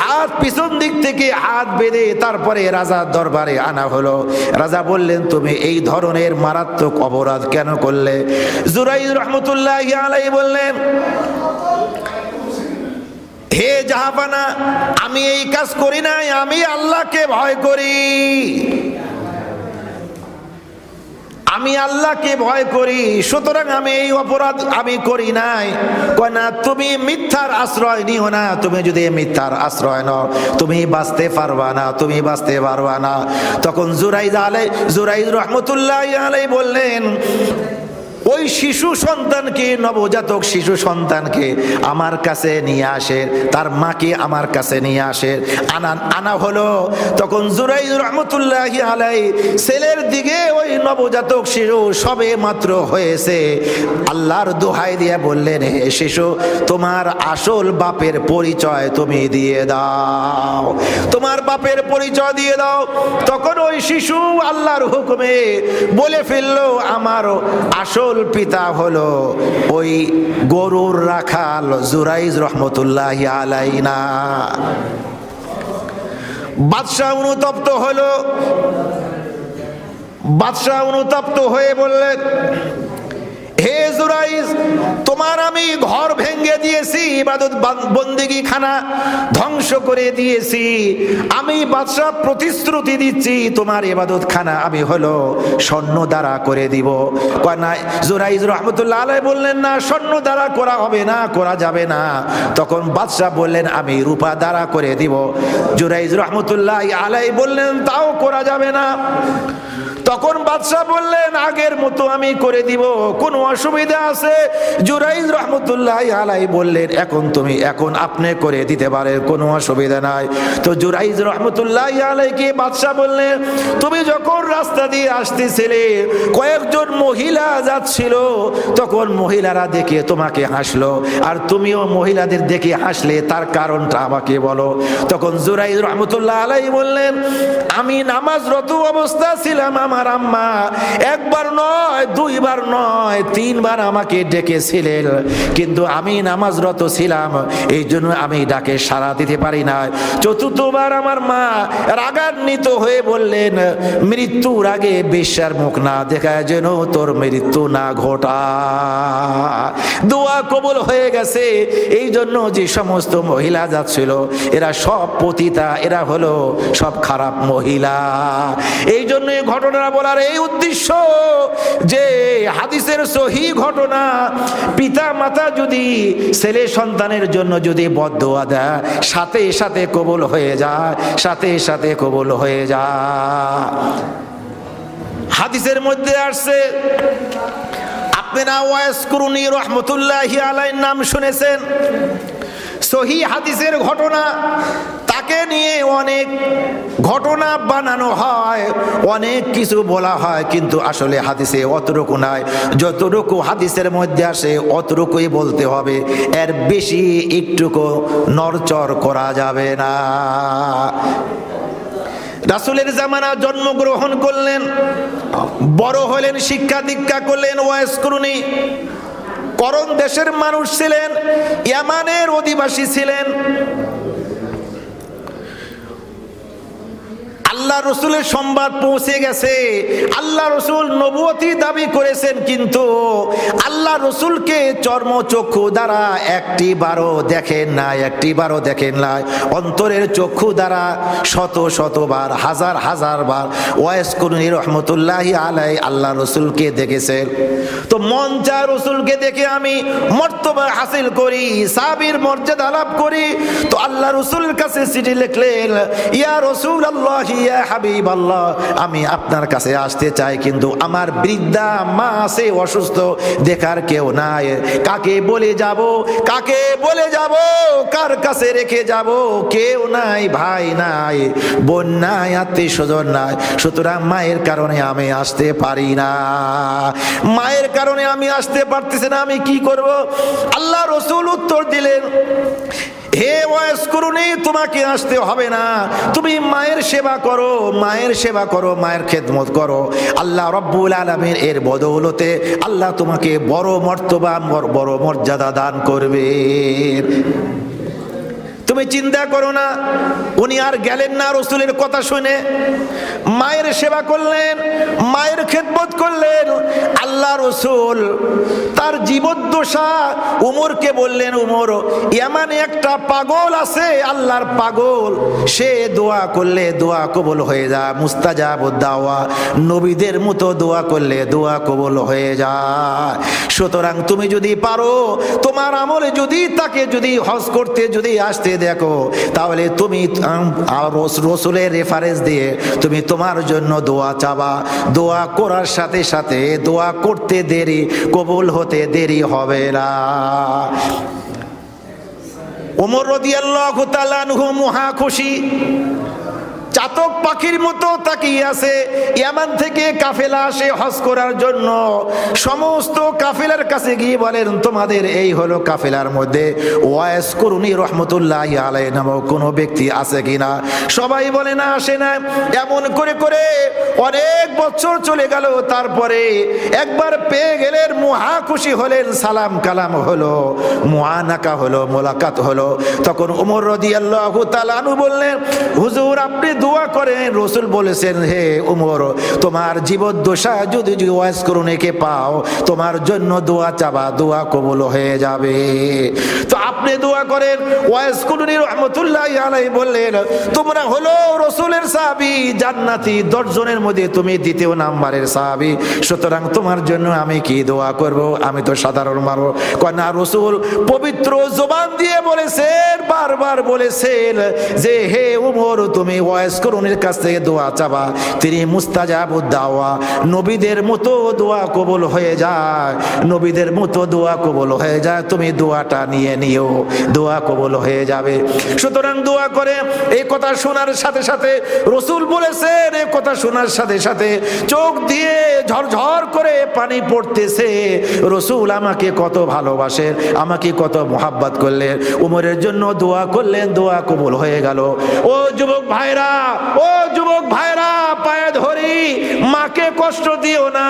হাত পিছন দিক থেকে হাত বেঁধে তারপরে রাজার দরবারে আনা হলো। রাজা বললেন, তুমি এই ধরনের মারাত্মক অপরাধ কেন করলে? জুরাইজ রহমতুল্লাহি আলাইহি বললেন, হে জাহাপানা, আমি এই কাজ করি নাই, আমি আল্লাহকে ভয় করি, আমি আল্লাহকে ভয় করি, সুতরাং আমি এই অপরাধ আমি করি নাই। কয় না, তুমি মিথ্যার আশ্রয় নিও না, তুমি যদি মিথ্যার আশ্রয় নাও তুমি বাঁচতে পারবা না, তুমি বাঁচতে পারবা না। তখন জুরাইজ রহমতুল্লাহি আলাইহি বললেন, ওই শিশু সন্তানকে, নবজাতক শিশু সন্তানকে আমার কাছে নিয়ে আসে, তার মাকে আমার কাছে নিয়ে আসে। আনা হলো। তখন জুরাইজ রহমতুল্লাহি আলাইহি ছেলের দিকে, ওই নবজাতক শিশু সবে মাত্র হয়েছে, আল্লাহর দোহাই দিয়ে বললেন, হে শিশু, তোমার আসল বাপের পরিচয় তুমি দিয়ে দাও, তোমার বাপের পরিচয় দিয়ে দাও। তখন ওই শিশু আল্লাহর হুকুমে বলে ফেললো, আমার আসল পিতা হলো ওই গরুর রাখাল জুরাইজ রহমতুল্লাহি আলাইহি না। বাদশাহ অনুতপ্ত হলো। বাদশাহ অনুতপ্ত হয়ে বললেন, হে জুরাইজ, তোমার আমি ঘর ভেঙে দিয়েছি, ইবাদত বন্দেগী খানা ধ্বংস করে দিয়েছি, আমি বাদশা প্রতিশ্রুতি দিচ্ছি তোমার ইবাদত খানা আমি হলো স্বর্ণ দ্বারা করে দিব। কয় না, জুরাইজ রহমতুল্লাহ আলাইহি বললেন না, স্বর্ণ দ্বারা করা হবে না, করা যাবে না। তখন বাদশা বললেন আমি রূপা দ্বারা করে দিব। জুরাইজ রহমতুল্লাহ আলাইহি বললেন তাও করা যাবে না। তখন বাদশা বললেন আগের মতো আমি করে দিব, কোনো অসুবিধা আছে? জুরাইজ রহমতুল্লাহ আলাইহি বললেন এখন আপনি করে দিতে পারেন, কোনো অসুবিধা নাই। তো জুরাইজ রহমতুল্লাহ আলাইহিকে বাদশা বললেন তুমি যখন রাস্তা দিয়ে আসতেছিলে কয়েকজন মহিলা যাচ্ছিল, তখন মহিলারা দেখে তোমাকে হাসলো, আর তুমিও মহিলাদের দেখে হাসলে, তার কারণটা আমাকে বলো। তখন জুরাইজ রহমতুল্লাহ আলাইহি বললেন আমি নামাজরত অবস্থা ছিলাম, আমার আম্মা একবার নয়, দুইবার নয়, তিনবার আমাকে ডেকেছিলেন, কিন্তু আমি নামাজরত ছিলাম, এই জন্য আমি ডাকে সাড়া দিতে পারি না। চতুর্থবার আমার মা রাগান্বিত হয়ে বললেন মৃত্যুর আগে বেশ্যার মুখ না দেখায় যেন তোর মৃত্যু না ঘটা। দোয়া কবুল হয়ে গেছে। এই জন্য যে সমস্ত মহিলা যাচ্ছিল এরা সব পতিতা, এরা হলো সব খারাপ মহিলা। এই জন্য এই ঘটনা বলার এই উদ্দেশ্য যে হাদিসের সহিহ ঘটনা, পিতা মাতা যদি ছেলে সন্তানের জন্য যদি বদদোয়া দেয় সাথে সাথে কবুল হয়ে যায়, সাথে সাথে কবুল হয়ে যায়। হাদিসের মধ্যে আসছে, আপনারা ওয়াইস কুরুনি রহমতুল্লাহি আলাইহির নাম শুনেছেন, সহিহ হাদিসের ঘটনা। তাকে নিয়ে অনেক ঘটনা বানানো হয়, অনেক কিছু বলা হয়, কিন্তু আসলে হাদিসে অতটুকু নাই। যতটুকু হাদিসের মধ্যে আসে অতটুকুই বলতে হবে, এর বেশি একটুকু নড়চড় করা যাবে না। রাসূলের জামানা জন্মগ্রহণ করলেন, বড় হলেন, শিক্ষা দীক্ষা করলেন। ওয়াইস কুরুনি করণ দেশের মানুষ ছিলেন, ইয়ামানের অধিবাসী ছিলেন। আল্লাহ রসুলের সংবাদ পৌঁছে গেছে, আল্লাহ রসুল নবুয়তি দাবি করেছেন, কিন্তু আল্লাহ রসুলকে চর্মচক্ষু দ্বারা একটিবারও দেখেন নাই, অন্তরের চক্ষু দ্বারা শত শতবার, হাজার হাজার বার ওয়াইস কুরুনি রহমতুল্লাহি আলাইহি আল্লাহ রসুলকে দেখেছেন। তো মন চায় রসুলকে দেখে আমি মর্তবা হাসিল করি, সাহাবীর মর্যাদা লাভ করি। তো আল্লাহ রসুলের কাছে চিঠি লিখলেন, ইয়া রাসূলুল্লাহ, ইয়া হাবিবাল্লাহ, আমি আপনার কাছে আসতে চাই, কিন্তু আমার বৃদ্ধা মা আছে, অসুস্থ, দেখার কেউ নাই। কাকে বলে যাব, কার কাছে রেখে যাব? কেউ নাই, ভাই নাই, বোন নাই, আত্মীয় স্বজন নাই। সুতরাং মায়ের কারণে আমি আসতে পারি না, মায়ের কারণে আমি আসতে পারতেছি না, আমি কি করব? আল্লাহ রসুল উত্তর দিলেন, হে ওয়াইস কুরুনি, তোমাকে আসতে হবে না, তুমি মায়ের সেবা করো, মায়ের খেদমত করো। আল্লাহ রব্বুল আলামিন এর বদৌলতে আল্লাহ তোমাকে বড় মর্তবা, বড় মর্যাদা দান করবে। তুমি চিন্তা করো না। উনি আর গেলেন না রসুলের কথা শুনে, মায়ের সেবা করলেন, মায়ের খেদমত করলেন। আল্লাহ রসুল তার জীবদ্দশা উমরকে বললেন, উমর, ইয়ামানে একটা পাগল আছে, আল্লাহর পাগল, সে দোয়া করলে দোয়া কবুল হয়ে যায়, মুস্তাজাবুদ দাওয়া, নবীদের মতো দোয়া করলে দোয়া কবুল হয়ে যায়। সুতরাং তুমি যদি পারো, তোমার আমলে যদি তাকে যদি হজ করতে যদি আসতে দেখো, তাহলে তুমি রসুলের রেফারেন্স দিয়ে তুমি তোমার জন্য দোয়া চাবা। দোয়া করার সাথে সাথে দোয়া করতে দেরি, কবুল হতে দেরি হবে না। ওমর রাদিয়াল্লাহু তাআলা আনহু মহা খুশি, চাতক পাখির মতো তাকিয়ে আছে। ইয়ামান থেকে কাফেলা আসে হজ করার জন্য। সমস্ত কাফেলার কাছে গিয়ে বলেন, তোমাদের এই হলো কাফেলার মধ্যে ওয়াইস কুরুনি রহমতুল্লাহি আলাইহি নামক কোনো ব্যক্তি আছে কিনা? সবাই বলে না, আসে না। এমন করে করে অনেক বছর চলে গেল। তারপরে একবার পেয়ে গেলেন, মহা খুশি হলেন, সালাম কালাম হলো, মুআনাকা হলো, মোলাকাত হলো। তখন ওমর রাদিয়াল্লাহু তাআলা আনহু বললেন, হুজুর, আপনি দোয়া করেন। রসুল বলেছেন, হে উমর, তোমার জীবদ্দশা যদি ওয়াইস করুণীকে পাও, তোমার জন্য দোয়া চাবা, দোয়া কবুল হয়ে যাবে। তো আপনি দোয়া করেন। ওয়াইস করুণী রহমতুল্লাহ আলাইহি বললেন, তোমরা হলো রসুলের সাহাবী, জান্নাতি 10 জনের মধ্যে তুমি দ্বিতীয় নাম্বারের সাহাবী, সুতরাং তোমার জন্য আমি কি দোয়া করব? আমি তো সাধারণ মানুষ। না, রসুল পবিত্র জবান দিয়ে বলেছেন, বারবার বলেছেন যে হে উমর, তুমি ওয়াইস করুণীর কাছ থেকে দোয়া চাবা, তিনি মুস্তাজাবুদ দাওয়া, নবীদের মতো দোয়া কবুল হয়ে যায়, নবীদের মতো দোয়া কবুল হয়ে যায়। তুমি দোয়াটা নিয়ে নিও, দোয়া কবুল হয়ে যাবে। সুতরাং দোয়া করে। এই কথা শোনার সাথে সাথে রসুল বলেছেন, এই কথা শোনার সাথে সাথে চোখ দিয়ে ঝরঝর করে পানি পড়তেছে। রসুল আমাকে কত ভালোবাসেন, আমাকে কত মোহাব্বত করলেন। উমরের জন্য দোয়া করলেন, দোয়া কবুল হয়ে গেল। ও যুবক ভাইরা, ও যুবক ভাইরা, পায়ে ধরি, মাকে কষ্ট দিও না।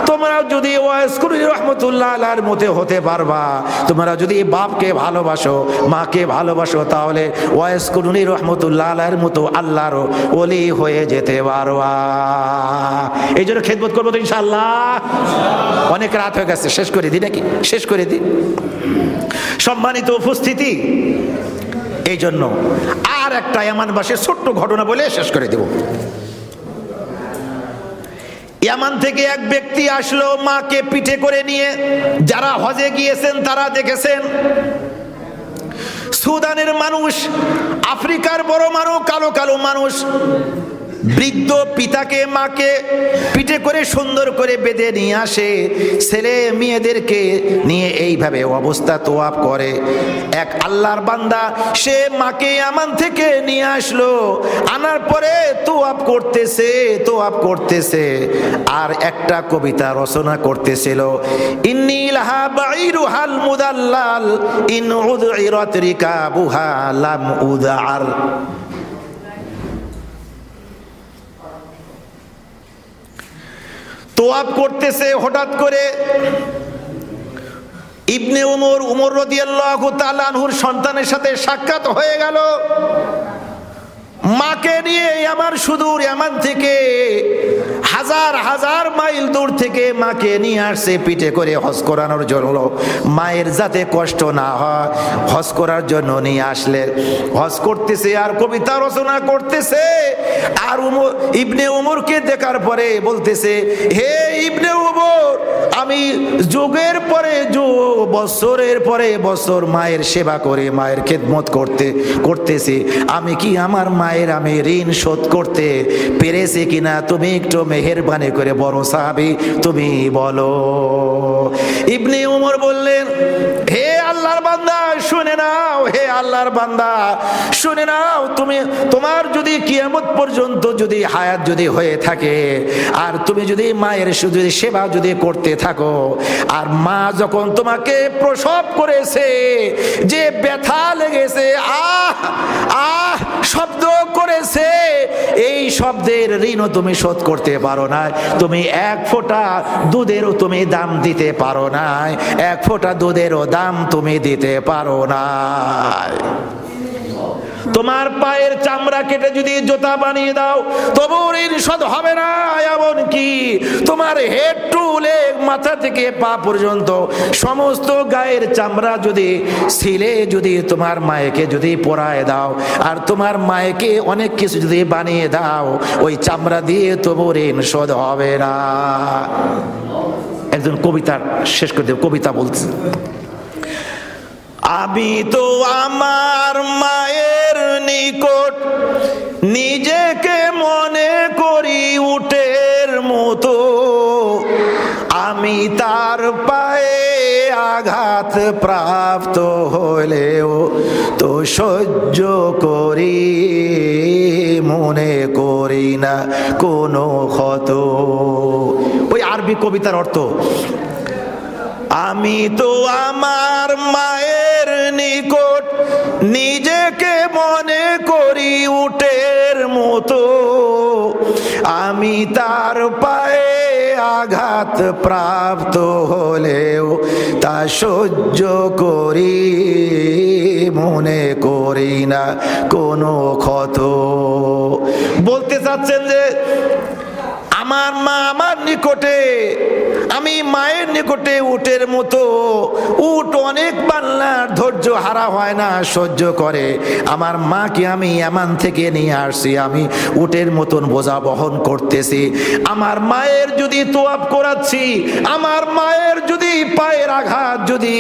তোমরা যদি ওয়াইস করুণী রহমতুল্লাহ আলাইহির মতো হতে পারবা, তোমরা যদি বাপকে ভালোবাসো, মাকে ভালোবাসো, তাহলে ওয়াইস করুণী রহমতুল্লাহ আলাইহির মতো আল্লাহর ওলি হয়ে যেতে পারবা। এই জন্য খেদমত করবো তো ইনশাআল্লাহ। অনেক রাত হয়ে গেছে, শেষ করে দিই নাকি? শেষ করে দিই। সম্মানিত উপস্থিতি, এই জন্য আর একটা ইয়ামানবাসীর ছোট্ট ঘটনা বলে শেষ করে দেব। ইয়ামান থেকে এক ব্যক্তি আসলো মাকে পিঠে করে নিয়ে। যারা হজে গিয়েছেন তারা দেখেছেন, সুদানের মানুষ, আফ্রিকার বড় মানুষ, কালো কালো মানুষ, বৃদ্ধ পিতাকে মাকে পিঠে করে সুন্দর করে বেঁধে নিয়ে আসে, ছেলে মেয়েদেরকে নিয়ে এইভাবে অবস্থা তোয়াব করে। এক আল্লাহর বান্দা, সে মাকে ইয়ামান থেকে নিয়ে আসলো, আনার পরে তোয়াব করতেছে, তোয়াব করতেছে, আর একটা কবিতা রচনা করতেছিল, ইন্নী লাহা বাঈরুহাল মুদাল্লাল ইন উযইরাত রিকাবুহা লাম উযআর। তোয়াব করতেছে, হঠাৎ করে ইবনে উমর রাদিয়াল্লাহু তাআলা আনহুর সন্তানের সাথে সাক্ষাৎ হয়ে গেল। মাকে নিয়ে আমার সুদূর ইয়ামান থেকে হাজার হাজার মাইল দূর থেকে মাকে নিয়ে আসছে পিঠে করে হজ করানোর জন্য। মায়ের যাতে কষ্ট না হয়, হজ করার জন্য নিয়ে আসলে হজ করতেছে আর কবিতা রচনা করতেছে। আর ইবনে উমরকে দেখার পরে বলতেছে, হে ইবনে উমর, আমি যুগের পরে যুগ, বছরের পরে বছর মায়ের সেবা করে মায়ের খেদমত করতেছি, আমি কি আমার মায়ের আমি ঋণ শোধ করতে পেরেছি কিনা? তুমি একটু মেহেরবানি করে বড় সাহাবী তুমি বলো। ইবনে উমর বললেন, হে আল্লাহর বান্দা শুনে নাও, হে আল্লাহর বান্দা শুনে নাও, তোমার যদি কিয়ামত পর্যন্ত যদি হায়াত যদি হয়ে থাকে, আর তুমি যদি মায়ের যদি সেবা যদি করতে থাকো, আর মা যখন তোমাকে প্রসব করেছে, যে ব্যথা লেগেছে, আহ আহ শব্দ করেছে, এই শব্দের ঋণও তুমি শোধ করতে পারো না। তুমি এক ফোঁটা দুধেরও তুমি দাম দিতে পারো না, এক ফোঁটা দুধেরও দাম তুমি দিতে পারো না। তোমার পায়ের চামড়া কেটে যদি জুতা বানিয়ে দাও, তবু ঋণ শোধ হবে না। এমনকি তোমার হেড টু লেগ, মাথা থেকে পা পর্যন্ত সমস্ত গায়ের চামড়া যদি ছিলে যদি তোমার মায়েকে যদি পরায় দাও, আর তোমার মায়েকে অনেক কিছু যদি বানিয়ে দাও, ওই চামড়া দিয়ে তবু ঋণ শোধ হবে না। একজন কবিতার শেষ করে দেব, কবিতা বলছে, আমি তো আমার মায়ের নিকট নিজেকে মনে করি উটের মতো, আমি তার পায়ে আঘাত প্রাপ্ত হলেও তো সহ্য করি, মনে করি না কোনো ক্ষত। ওই আরবি কবিতার অর্থ, আমি তো আমার মায়ের নিকট নিজেকে মনে করি উটের মতো, আমি তার পায়ে আঘাত প্রাপ্ত হলেও তা সহ্য করি, মনে করি না কোনো ক্ষত। বলতে চাচ্ছেন যে আমার মা আমার নিকটে, আমি মায়ের নিকটে উটের মতো। উট অনেক বাংলার ধৈর্য হারা হয় না, সহ্য করে। আমার মাকে আমি এমন থেকে নিয়ে আসছি, আমি উটের মতন বোঝা বহন করতেছি। আমার মায়ের যদি তোয়াব করাচ্ছি, আমার মায়ের যদি পায়ের আঘাত যদি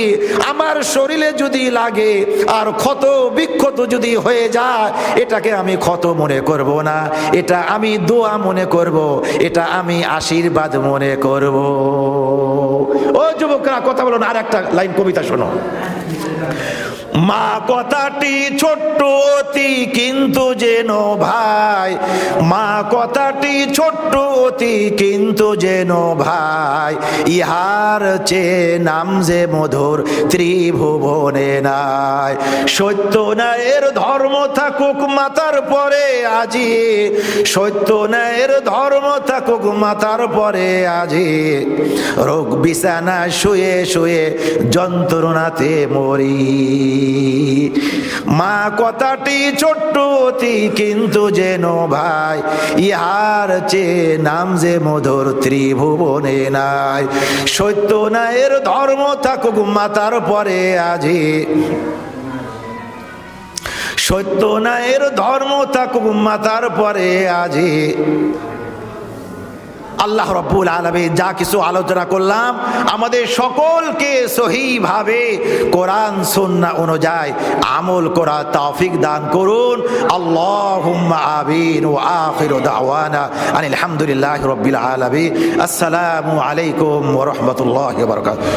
আমার শরীরে যদি লাগে আর ক্ষত বিক্ষত যদি হয়ে যায়, এটাকে আমি ক্ষত মনে করব না, এটা আমি দোয়া মনে করব, এটা আমি আশীর্বাদ মনে করব। ও যুবকরা কথা বলো না, আর একটা লাইন কবিতা শোনো। মা কথাটি ছোট্ট অতি কিন্তু যেন ভাই, মা কথাটি ছোট্ট অতি কিন্তু যেন ভাই, ইহার চেয়ে নাম যে মধুর ত্রিভুবনে নাই। সত্য ন্যায়ের ধর্ম থাকুক মাতার পরে আজি, সত্য ন্যায়ের ধর্ম থাকুক মাতার পরে আজি, রোগ বিছানা শুয়ে শুয়ে যন্ত্রণাতে মরি। মা কথাটি ছোট্ট অতি কিন্তু যেন ভাই, ইহার চেয়ে নাম যে মধুর ত্রিভুবনে নাই। সত্য ন্যায়ের ধর্ম থাকুক মাতার পরে আজি, সত্য ন্যায়ের ধর্ম থাকুক মাতার পরে আজি। আল্লাহ রাব্বুল আলামিন যা কিছু আলোচনা করলাম, আমাদের সকলকে সহিভাবে কোরআন সুন্নাহ অনুযায়ী আমল করার তৌফিক দান করুন। আল্লাহুম্মা আমিন। ওয়া আখিরু দাওয়ানা আনিল হামদুলিল্লাহি রাব্বিল আলামিন। আসসালামু আলাইকুম ওয়া রাহমাতুল্লাহি ওয়া বারাকাতুহু।